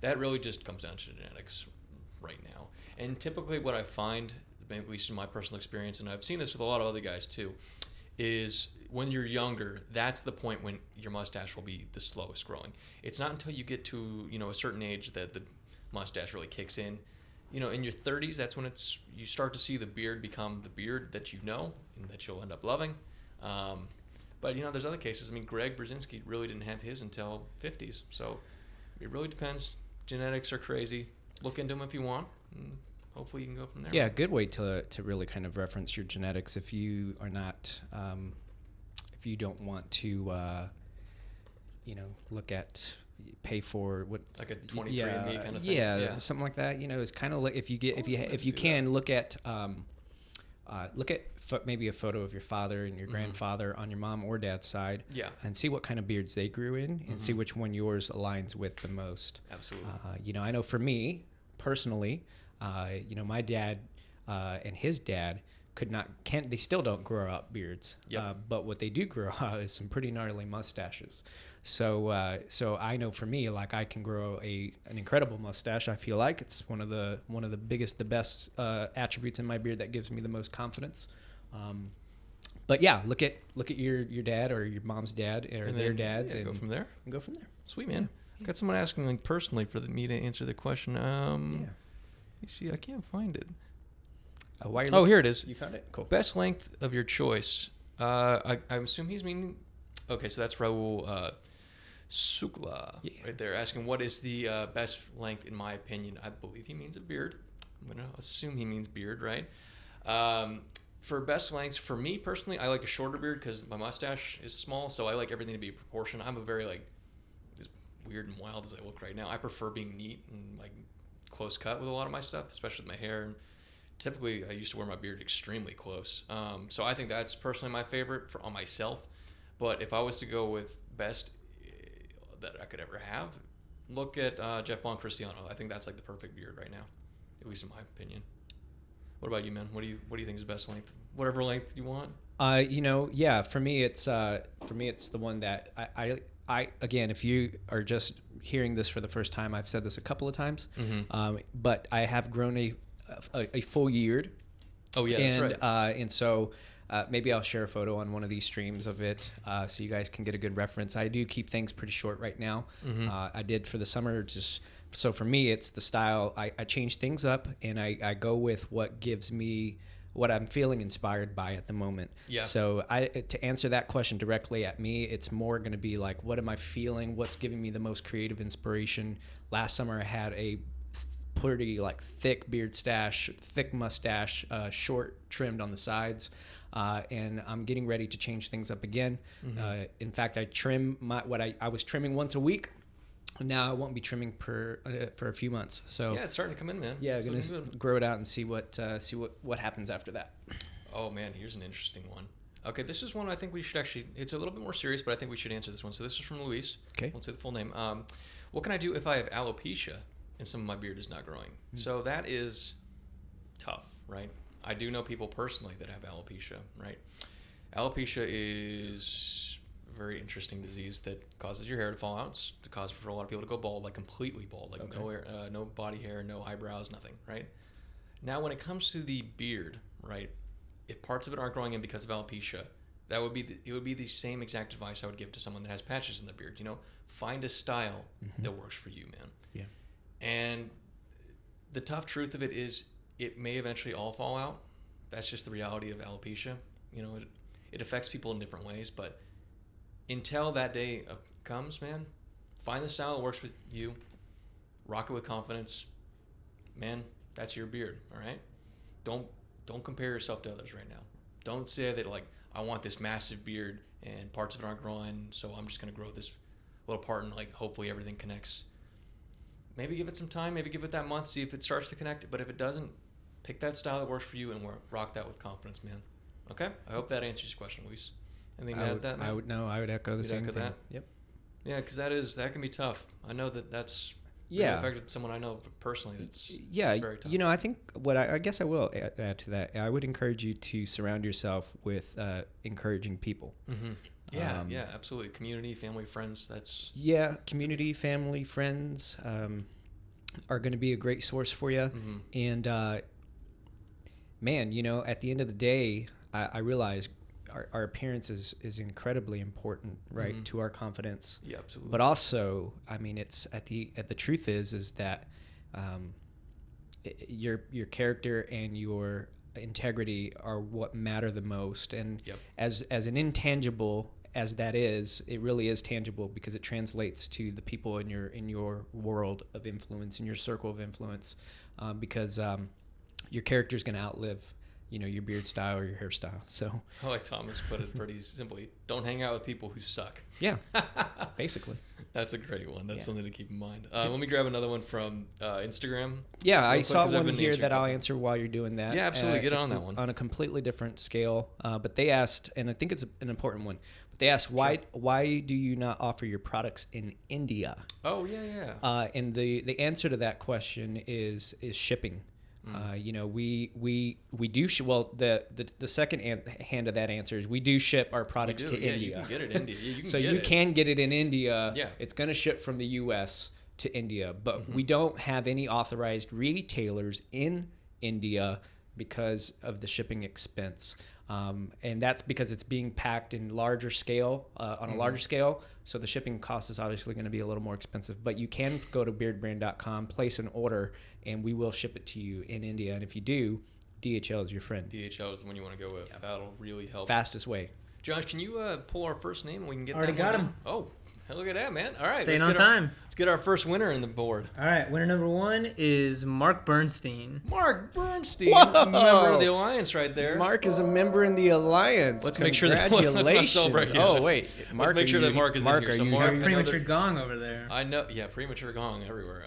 That really just comes down to genetics right now. And typically what I find, at least in my personal experience, and I've seen this with a lot of other guys too, is when you're younger, that's the point when your mustache will be the slowest growing. It's not until you get to, a certain age that the mustache really kicks in. In your 30s, that's when you start to see the beard become the beard that you know and that you'll end up loving. But there's other cases. I mean, Greg Brzezinski really didn't have his until 50s. So it really depends. Genetics are crazy. Look into them if you want. And hopefully you can go from there. Yeah, a good way to really kind of reference your genetics if you are not, if you don't want to, look at, pay for what like a 23andMe kind of thing. Yeah, something like that. It's kind of like if you can look at maybe a photo of your father and your grandfather on your mom or dad's side. Yeah. And see what kind of beards they grew in and see which one yours aligns with the most. Absolutely. I know for me personally, my dad and his dad they still don't grow out beards. Yep. But what they do grow out is some pretty gnarly mustaches. So I know for me, like, I can grow an incredible mustache. I feel like it's one of the biggest, the best attributes in my beard that gives me the most confidence. But yeah, look at your dad or your mom's dad or their dads, and go from there. And go from there. Sweet, man. Yeah. Got someone asking, like, personally for me to answer the question. You see, I can't find it. Here it is. You found it? Cool. Best length of your choice. I assume he's meaning. Okay, so that's Raul Sukla right there, asking what is the best length in my opinion. I believe he means a beard. I'm gonna assume he means beard, right? For best lengths, for me personally, I like a shorter beard because my mustache is small, so I like everything to be proportional. I'm a very as weird and wild as I look right now. I prefer being neat and like close cut with a lot of my stuff, especially with my hair. And typically, I used to wear my beard extremely close. So I think that's personally my favorite on myself. But if I was to go with best that I could ever have, look at Jeff Boncristiano. I think that's like the perfect beard right now, at least in my opinion. What about you, man? What do you think is the best length? Whatever length you want. For me it's the one that I again, if you are just hearing this for the first time, I've said this a couple of times, but I have grown a full beard. Oh yeah, and, that's right. And so maybe I'll share a photo on one of these streams of it, so you guys can get a good reference. I do keep things pretty short right now. I did for the summer, so for me, it's the style. I change things up, and I go with what gives me what I'm feeling inspired by at the moment. Yeah. So to answer that question directly at me, it's more going to be like, what am I feeling? What's giving me the most creative inspiration? Last summer, I had a pretty thick beard stash, thick mustache, short trimmed on the sides, and I'm getting ready to change things up again. In fact, I trim I was trimming once a week. Now I won't be trimming for a few months. So yeah, it's starting to come in, man. Yeah, I'm gonna grow it out and see what happens after that. Oh man, here's an interesting one. Okay, this is one I think we should actually. It's a little bit more serious, but I think we should answer this one. So this is from Luis. Okay. Won't say the full name. What can I do if I have alopecia and some of my beard is not growing? So that is tough, right? I do know people personally that have alopecia, right? Alopecia is a very interesting disease that causes your hair to fall out. It's the cause for a lot of people to go bald, like completely bald, like no body hair, no eyebrows, nothing, right? Now, when it comes to the beard, right, if parts of it aren't growing in because of alopecia, it would be the same exact advice I would give to someone that has patches in their beard. Find a style that works for you, man. Yeah. And the tough truth of it is, it may eventually all fall out. That's just the reality of alopecia. It affects people in different ways, but until that day comes, man, find the style that works with you. Rock it with confidence. Man, that's your beard, all right? Don't compare yourself to others right now. Don't say that, I want this massive beard and parts of it aren't growing, so I'm just going to grow this little part and, hopefully everything connects. Maybe give it some time. Maybe give it that month, see if it starts to connect. But if it doesn't, pick that style that works for you and rock that with confidence, man. Okay? I hope that answers your question, Luis. Anything to add to that, man? I would echo the same thing. That? Yep. Yeah, because that can be tough. I know that's really affected someone I know personally. It's very tough. I think I guess I will add to that. I would encourage you to surround yourself with encouraging people. Mm-hmm. Yeah, absolutely. Community, family, friends. Community, family, friends are going to be a great source for you. Mm-hmm. And man, at the end of the day, I realize our appearance is incredibly important, right, to our confidence. Yeah, absolutely. But also, I mean, it's the truth is that your character and your integrity are what matter the most. And as an intangible as that is, it really is tangible because it translates to the people in your world of influence, in your circle of influence, because your character is going to outlive your beard style or your hairstyle. So I like Thomas put it pretty simply. Don't hang out with people who suck. Yeah, basically. That's a great one. That's something to keep in mind. Let me grab another one from Instagram. Yeah, I saw one here that I'll answer while you're doing that. Yeah, absolutely. Get on that one. On a completely different scale. But they asked, and I think it's an important one, but they asked, why do you not offer your products in India? Oh, yeah. And the answer to that question is shipping. We do the second hand of that answer is we do ship our products to India. You can get it in India. You can get it in India. Yeah. It's going to ship from the U.S. to India, but we don't have any authorized retailers in India because of the shipping expense. And that's because it's being packed in larger scale, on a larger scale. So the shipping cost is obviously going to be a little more expensive. But you can go to beardbrand.com, place an order, and we will ship it to you in India. And if you do, DHL is your friend. DHL is the one you want to go with. Yeah. That'll really help. Fastest way. Josh, can you pull our first name and we can get Already got him. Oh, look at that, man. All right. Staying on time. Let's get our first winner in the board. All right. Winner number 1 is Mark Bernstein. Mark Bernstein. Whoa. Member of the Alliance right there. Mark is a member in the Alliance. Let's make sure that Congratulations. Wait. Mark, let's make sure that Mark is in here. So Mark, premature gong over there. I know. Yeah, premature gong everywhere.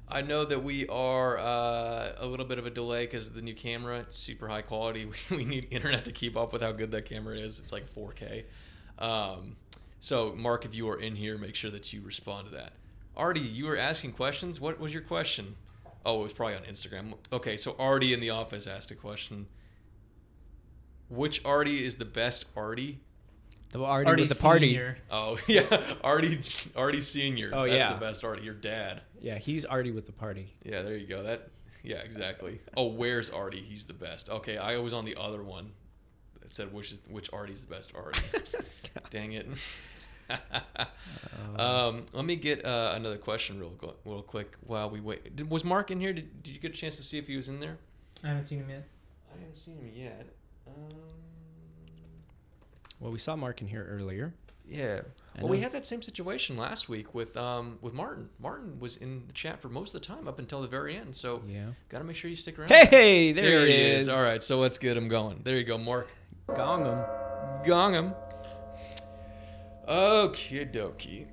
I know that we are a little bit of a delay because of the new camera. It's super high quality. We need internet to keep up with how good that camera is. It's like 4K. So, Mark, if you are in here, make sure that you respond to that. Artie, you were asking questions. What was your question? Oh, it was probably on Instagram. Okay, so Artie in the office asked a question. Which Artie is the best Artie? The Artie with the party. Senior. Oh, yeah. Artie Senior. Oh, That's the best Artie. Your dad. Yeah, he's Artie with the party. Yeah, there you go. Yeah, exactly. Oh, where's Artie? He's the best. Okay, I was on the other one that said which Artie's the best Artie. Dang it. Let me get another question real quick while we wait. Was Mark in here? Did you get a chance to see if he was in there? I haven't seen him yet. I haven't seen him yet. Well, we saw Mark in here earlier. Yeah. Well, we had that same situation last week with Martin. Martin was in the chat for most of the time up until the very end. So got to make sure you stick around. Hey, there he is. All right, so let's get him going. There you go, Mark. Gong him. Gong him. Okie dokie.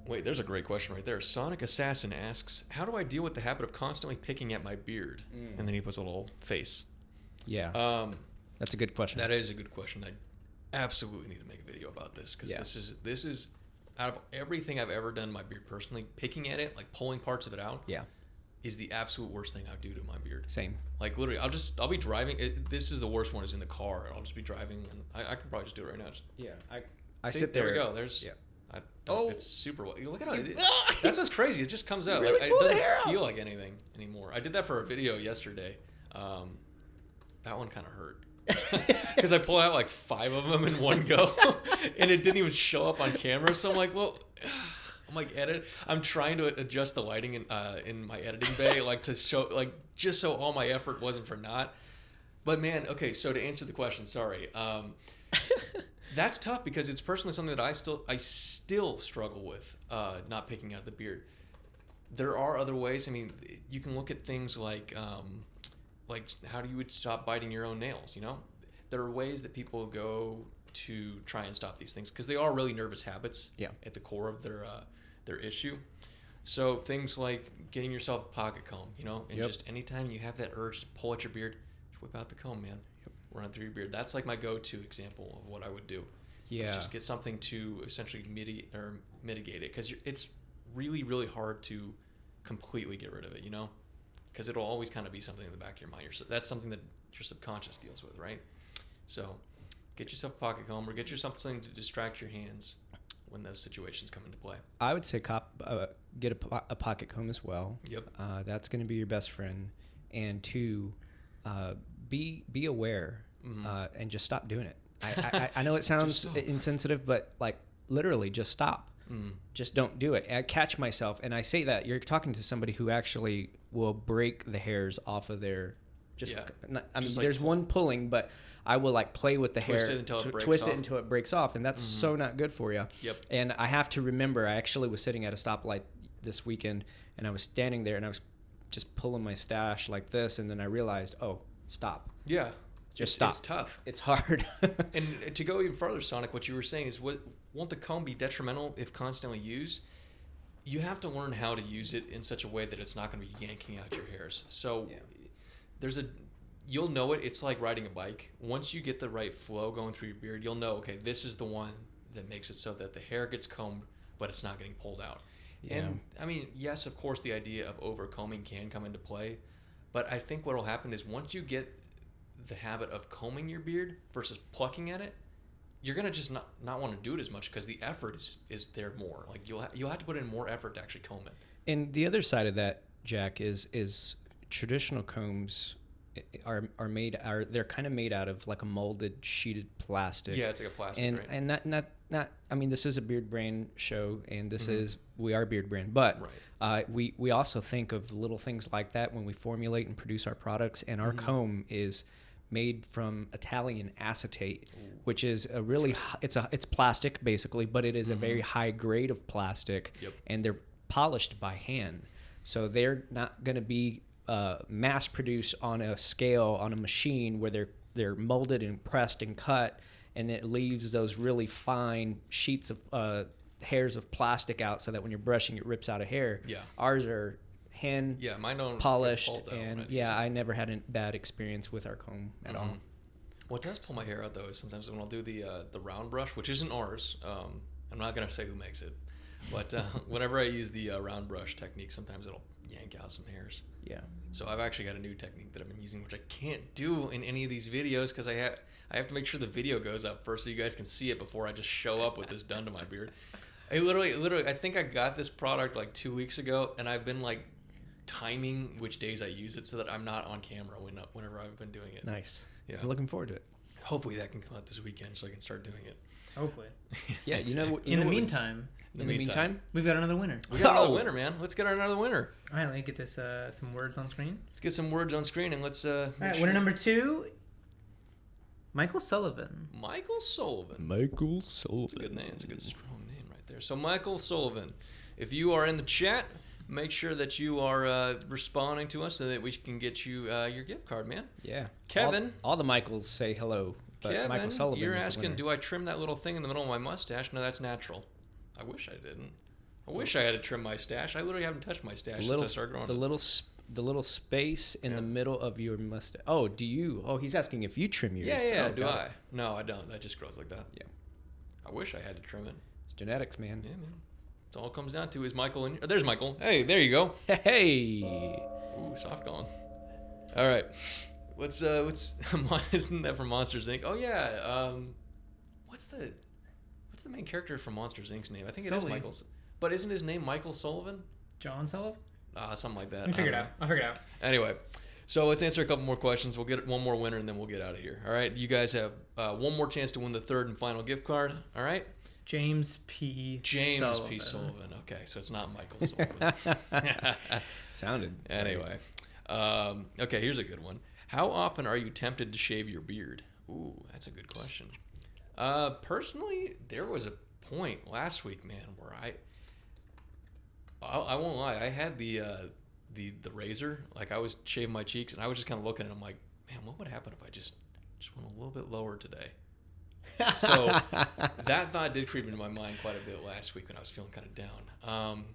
Wait, there's a great question right there. Sonic Assassin asks, how do I deal with the habit of constantly picking at my beard? And then he puts a little face. Yeah. That's a good question. That is a good question. I absolutely need to make a video about this because this is out of everything I've ever done to my beard personally, picking at it, like pulling parts of it out, is the absolute worst thing I do to my beard. Same. Like literally, I'll be driving. This is the worst one. Is in the car. I'll just be driving, and I can probably just do it right now. I sit there. There we go. There's. Yeah. It's super well. Look at it. That's what's crazy. It just comes out. Really it doesn't feel like anything anymore. I did that for a video yesterday. That one kind of hurt. Because I pulled out like 5 of them in one go, and it didn't even show up on camera. So I'm like, I'm trying to adjust the lighting in my editing bay, like to show, like just so all my effort wasn't for naught. But man, okay. So to answer the question, sorry, that's tough because it's personally something that I still struggle with, not picking out the beard. There are other ways. I mean, you can look at things like how do you would stop biting your own nails, you know? There are ways that people go to try and stop these things because they are really nervous habits at the core of their issue. So things like getting yourself a pocket comb, you know, and just anytime you have that urge to pull at your beard, just whip out the comb, man. Run through your beard. That's like my go-to example of what I would do. Yeah. Just get something to essentially mitigate it because it's really, really hard to completely get rid of it, you know? Because it'll always kind of be something in the back of your mind. That's something that your subconscious deals with, right? So get yourself a pocket comb or get yourself something to distract your hands when those situations come into play. I would say get a pocket comb as well. Yep. That's going to be your best friend. And 2, be aware and just stop doing it. I know it sounds insensitive, but like literally just stop. Just don't do it. I catch myself, and I say that you're talking to somebody who actually will break the hairs off of their. There's one pulling, but I will like play with the hair, twist it until it breaks off, and that's so not good for you. Yep. And I have to remember, I actually was sitting at a stoplight this weekend, and I was standing there, and I was just pulling my stash like this, and then I realized, stop. Yeah. Just stop. It's tough. It's hard. And to go even further, Sonic, what you were saying is, won't the comb be detrimental if constantly used? You have to learn how to use it in such a way that it's not going to be yanking out your hairs. So you'll know it. It's like riding a bike. Once you get the right flow going through your beard, you'll know, okay, this is the one that makes it so that the hair gets combed, but it's not getting pulled out. Yeah. And I mean, yes, of course, the idea of over combing can come into play. But I think what will happen is once you get the habit of combing your beard versus plucking at it, you're gonna just not want to do it as much because the effort is there more. Like you'll have to put in more effort to actually comb it. And the other side of that, Jack, is traditional combs are they're kind of made out of like a molded sheeted plastic. Yeah, it's like a plastic, and right? And not I mean, this is a Beardbrand show, and this is we are Beardbrand, but we also think of little things like that when we formulate and produce our products, and our comb is made from Italian acetate, which is a really it's plastic basically, but it is a very high grade of plastic, and they're polished by hand, so they're not going to be mass produced on a scale on a machine where they're molded and pressed and cut, and it leaves those really fine sheets of hairs of plastic out, so that when you're brushing it rips out a hair. Ours are hand mine don't polished, and I never had a bad experience with our comb at all. What does pull my hair out though is sometimes when I'll do the round brush, which isn't ours. I'm not gonna say who makes it, but whenever I use the round brush technique, sometimes it'll yank out some hairs. Yeah. So I've actually got a new technique that I've been using, which I can't do in any of these videos because I have to make sure the video goes up first so you guys can see it before I just show up with this done to my beard. I literally, I think I got this product like 2 weeks ago, and I've been like timing which days I use it so that I'm not on camera whenever I've been doing it. Nice. Yeah. I'm looking forward to it. Hopefully that can come out this weekend so I can start doing it. Hopefully. Yeah, In the meantime, we've got another winner. We got another winner, man. Let's get another winner. All right, let me get this some words on screen. Let's get some words on screen and let's all right, winner number 2, Michael Sullivan. Michael Sullivan. It's a good name. It's a good strong name right there. So Michael Sullivan, if you are in the chat, make sure that you are responding to us so that we can get you your gift card, man. Yeah. Kevin. All the Michaels say hello. But Kevin, Michael Sullivan you're is the asking, winner. do I trim that little thing in the middle of my mustache? No, that's natural. I wish I didn't. I wish I had to trim my stash. I literally haven't touched my stash since I started growing. The little space in the middle of your mustache. Oh, do you? Oh, he's asking if you trim yours. Yeah. Oh, do I? No, I don't. That just grows like that. Yeah. I wish I had to trim it. It's genetics, man. Yeah, man. It's all it comes down to is Michael. There's Michael. Hey, there you go. Hey. Ooh, soft going. All right. What's isn't that from Monsters Inc? Oh yeah. What's the main character from Monsters Inc.'s name? I think it is Michael. But isn't his name Michael Sullivan? John Sullivan? Something like that. I'll figure it out. Anyway, so let's answer a couple more questions. We'll get one more winner and then we'll get out of here. All right. You guys have one more chance to win the third and final gift card. All right. James P. Sullivan. Okay, so it's not Michael Sullivan. Sounded. Anyway. Okay, here's a good one. How often are you tempted to shave your beard? Ooh, that's a good question. Personally, there was a point last week, man, where I won't lie, I had the razor, like I was shaving my cheeks, and I was just kind of looking at it, I'm like, man, what would happen if I just went a little bit lower today? So that thought did creep into my mind quite a bit last week when I was feeling kind of down.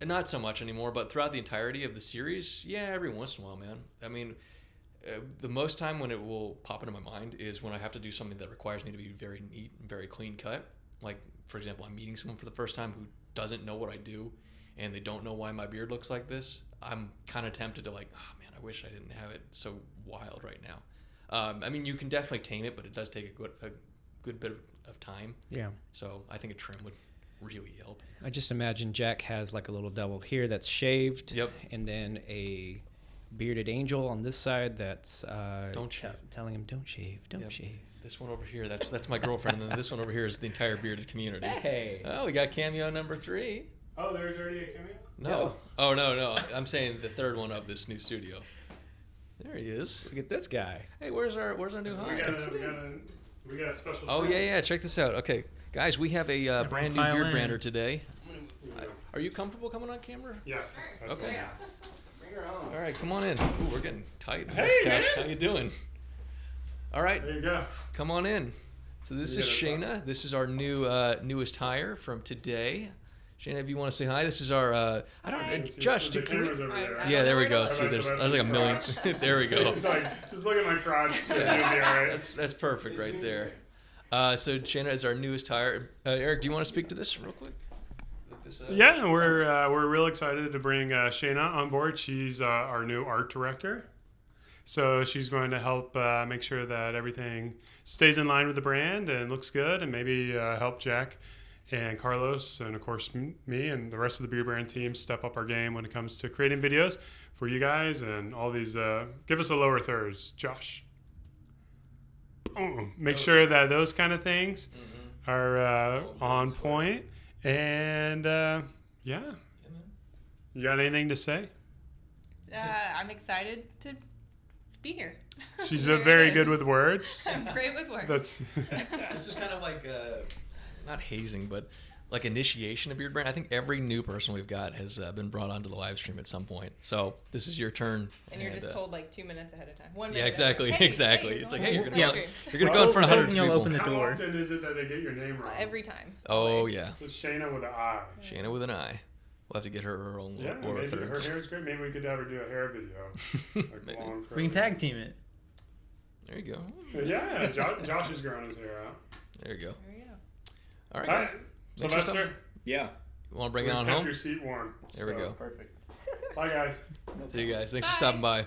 And not so much anymore, but throughout the entirety of the series, yeah, every once in a while, man. I mean, the most time when it will pop into my mind is when I have to do something that requires me to be very neat and very clean cut. Like, for example, I'm meeting someone for the first time who doesn't know what I do, and they don't know why my beard looks like this. I'm kind of tempted to like, oh man, I wish I didn't have it so wild right now. I mean, you can definitely tame it, but it does take a good bit of time. Yeah. So I think a trim would really help. I just imagine Jack has like a little devil here that's shaved. Yep. And then a bearded angel on this side that's don't shave. Telling him don't shave. This one over here, that's my girlfriend, and then this one over here is the entire bearded community. Hey. Oh, we got cameo number 3. Oh, there's already a cameo? No. Oh, no. I'm saying the third one of this new studio. There he is. Look at this guy. Hey, where's our new hot? We got a special. Oh yeah. Check this out. Okay, guys, we have a brand new Beardbrander today. Are you comfortable coming on camera? Yeah. Okay. Yeah. Bring her on. All right, come on in. Ooh, we're getting tight. Hey, man. man. How you doing? All right. There you go. Come on in. So this is Shayna. This is our newest hire from today. Shayna, if you want to say hi, this is our. Josh, the camera's over there. Yeah, there we go. See, there's like a million. There we go. It's like, just look at my crotch. Yeah. You'll be all right. That's perfect right there. So Shayna is our newest hire. Eric, do you want to speak to this real quick? this? Yeah, we're real excited to bring Shayna on board. She's our new art director. So she's going to help make sure that everything stays in line with the brand and looks good, and maybe help Jack and Carlos and, of course, me and the rest of the Beardbrand team step up our game when it comes to creating videos for you guys and all these. Give us the lower thirds, Josh. Make sure that those kind of things are on point. And, yeah. You got anything to say? I'm excited to be here. She's very good with words. I'm great with words. This is kind of like not hazing, but like initiation of Beardbrand. I think every new person we've got has been brought onto the live stream at some point. So this is your turn. And you're just told like 2 minutes ahead of time. 1 minute. Yeah, exactly, exactly. It's like, hey, you're gonna Yeah. go in front of hundreds of You'll people. open the How door. often is it that they get your name wrong? Every time. Oh yeah, So Shayna with an I. Shayna with an I. We'll have to get her own Yeah, lower maybe thirds. her hair is great. Maybe we could have her do a hair video. Like Maybe. long, We can curly. tag team it. There you go. Yeah, Josh is growing his hair out. There you go. There we go. All right, Hi, guys. Thanks for Sylvester. Yeah. You want to bring it We've on kept home? your seat warm. There we go. Perfect. Bye, guys. See you guys. Thanks for Bye. stopping by.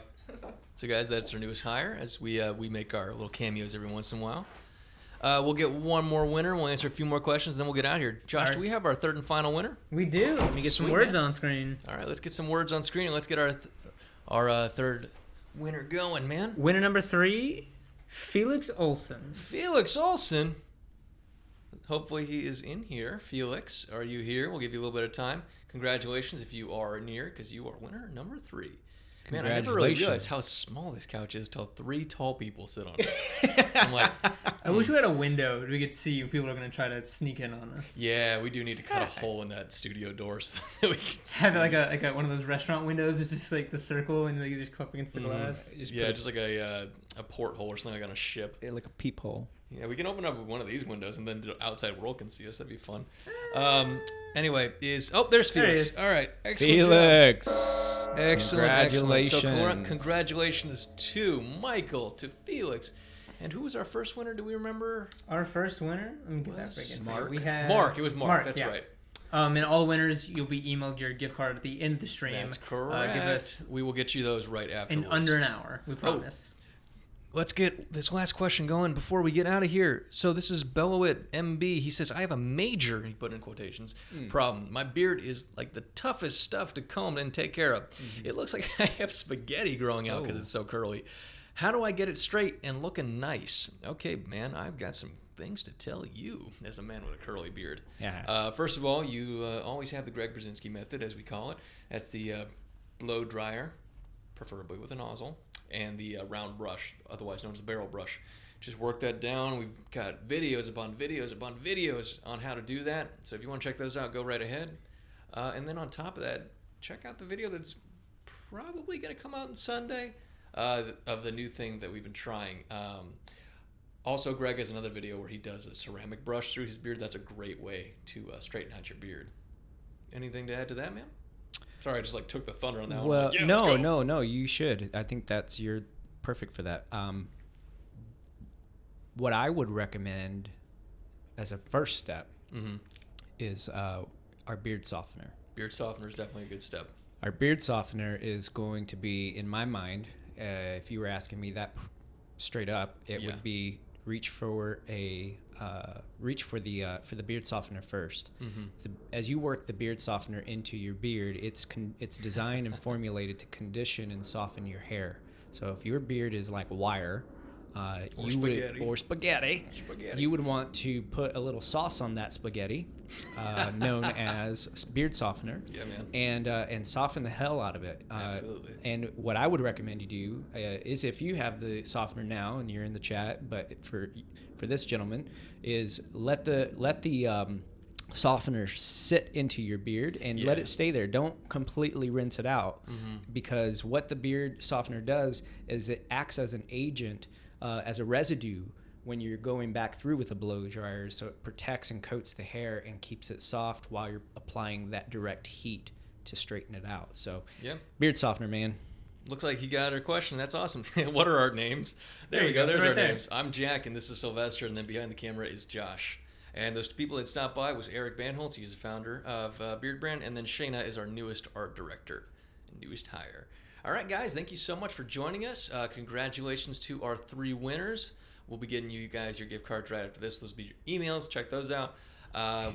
So, guys, that's our newest hire as we make our little cameos every once in a while. We'll get one more winner. We'll answer a few more questions, then we'll get out of here. Josh, All right. do we have our third and final winner? We do. Let me get some Sweet, words man. on screen. All right, let's get some words on screen and let's get our third winner going, man. Winner number 3, Felix Olson. Felix Olson. Hopefully he is in here. Felix, are you here? We'll give you a little bit of time. Congratulations if you are near, because you are winner number 3. Man, I never really realized how small this couch is till 3 tall people sit on it. I'm like, I wish we had a window. We could see people are going to try to sneak in on us. yeah, we do need to cut a hole in that studio door so that we can see. Have it like a one of those restaurant windows. It's just like the circle, and you just come up against the glass. Just like a porthole or something like on a ship. Like a peephole. Yeah, we can open up one of these windows and then the outside world can see us. That'd be fun. Anyway, there's There he Felix. is. All right, excellent job. Felix. Excellent, excellent. So Congratulations. congratulations to Michael, to Felix. And who was our first winner? Do we remember? Our first winner. Let me get that Was freaking Mark. We had Mark. It was Mark. That's yeah. right. And all the winners, you'll be emailed your gift card at the end of the stream. That's correct. Give us We will get you those right afterwards. in under an hour. We promise. Let's get this last question going before we get out of here. So this is Bellowit MB. He says, I have a major, he put in quotations, problem. My beard is like the toughest stuff to comb and take care of. It looks like I have spaghetti growing out because it's so curly. How do I get it straight and looking nice? Okay, man, I've got some things to tell you as a man with a curly beard. Yeah. First of all, you always have the Greg Brzezinski method, as we call it. That's the blow dryer, preferably with a nozzle, and the round brush, otherwise known as the barrel brush. Just work that down. We've got videos upon videos upon videos on how to do that. So if you want to check those out, go right ahead. And then on top of that, check out the video that's probably going to come out on Sunday of the new thing that we've been trying. Also, Greg has another video where he does a ceramic brush through his beard. That's a great way to straighten out your beard. Anything to add to that, man? Sorry, I just like took the thunder on that one. Well, Like, yeah, let's go. no. You should. I think you're perfect for that. What I would recommend as a first step is our beard softener. Beard softener is definitely a good step. Our beard softener is going to be, in my mind, if you were asking me that straight up, it would be reach for the beard softener first. So as you work the beard softener into your beard, it's designed and formulated to condition and soften your hair. So if your beard is like wire, spaghetti, you would want to put a little sauce on that spaghetti, known as beard softener. Yeah, man. And soften the hell out of it. Absolutely. And what I would recommend you do is, if you have the softener now and you're in the chat, but for this gentleman, is let the softener sit into your beard and let it stay there. Don't completely rinse it out, because what the beard softener does is it acts as an agent, as a residue when you're going back through with a blow dryer, so it protects and coats the hair and keeps it soft while you're applying that direct heat to straighten it out. So beard softener, man. Looks like he got our question. That's awesome. What are our names? There you go. There's right our there. names. I'm Jack, and this is Sylvester, and then behind the camera is Josh. And those people that stopped by was Eric Banholtz. He's the founder of Beardbrand. And then Shayna is our newest art director, newest hire. All right, guys, thank you so much for joining us. Congratulations to our 3 winners. We'll be getting you guys your gift cards right after this. Those will be your emails. Check those out.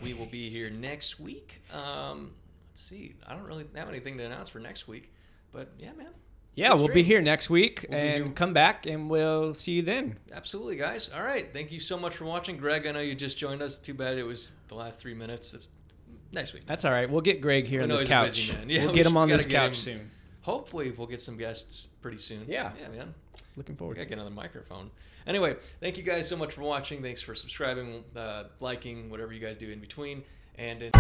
We will be here next week. Let's see. I don't really have anything to announce for next week. But, yeah, man. Yeah, we'll be here next week and come back, and we'll see you then. Absolutely, guys. All right. Thank you so much for watching. Greg, I know you just joined us. Too bad it was the last 3 minutes. It's next week. That's all right. We'll get Greg here on this couch. Yeah, we'll get him on this couch soon. Hopefully, we'll get some guests pretty soon. Yeah. Yeah, man. Looking forward to it. Get another microphone. Anyway, thank you guys so much for watching. Thanks for subscribing, liking, whatever you guys do in between. And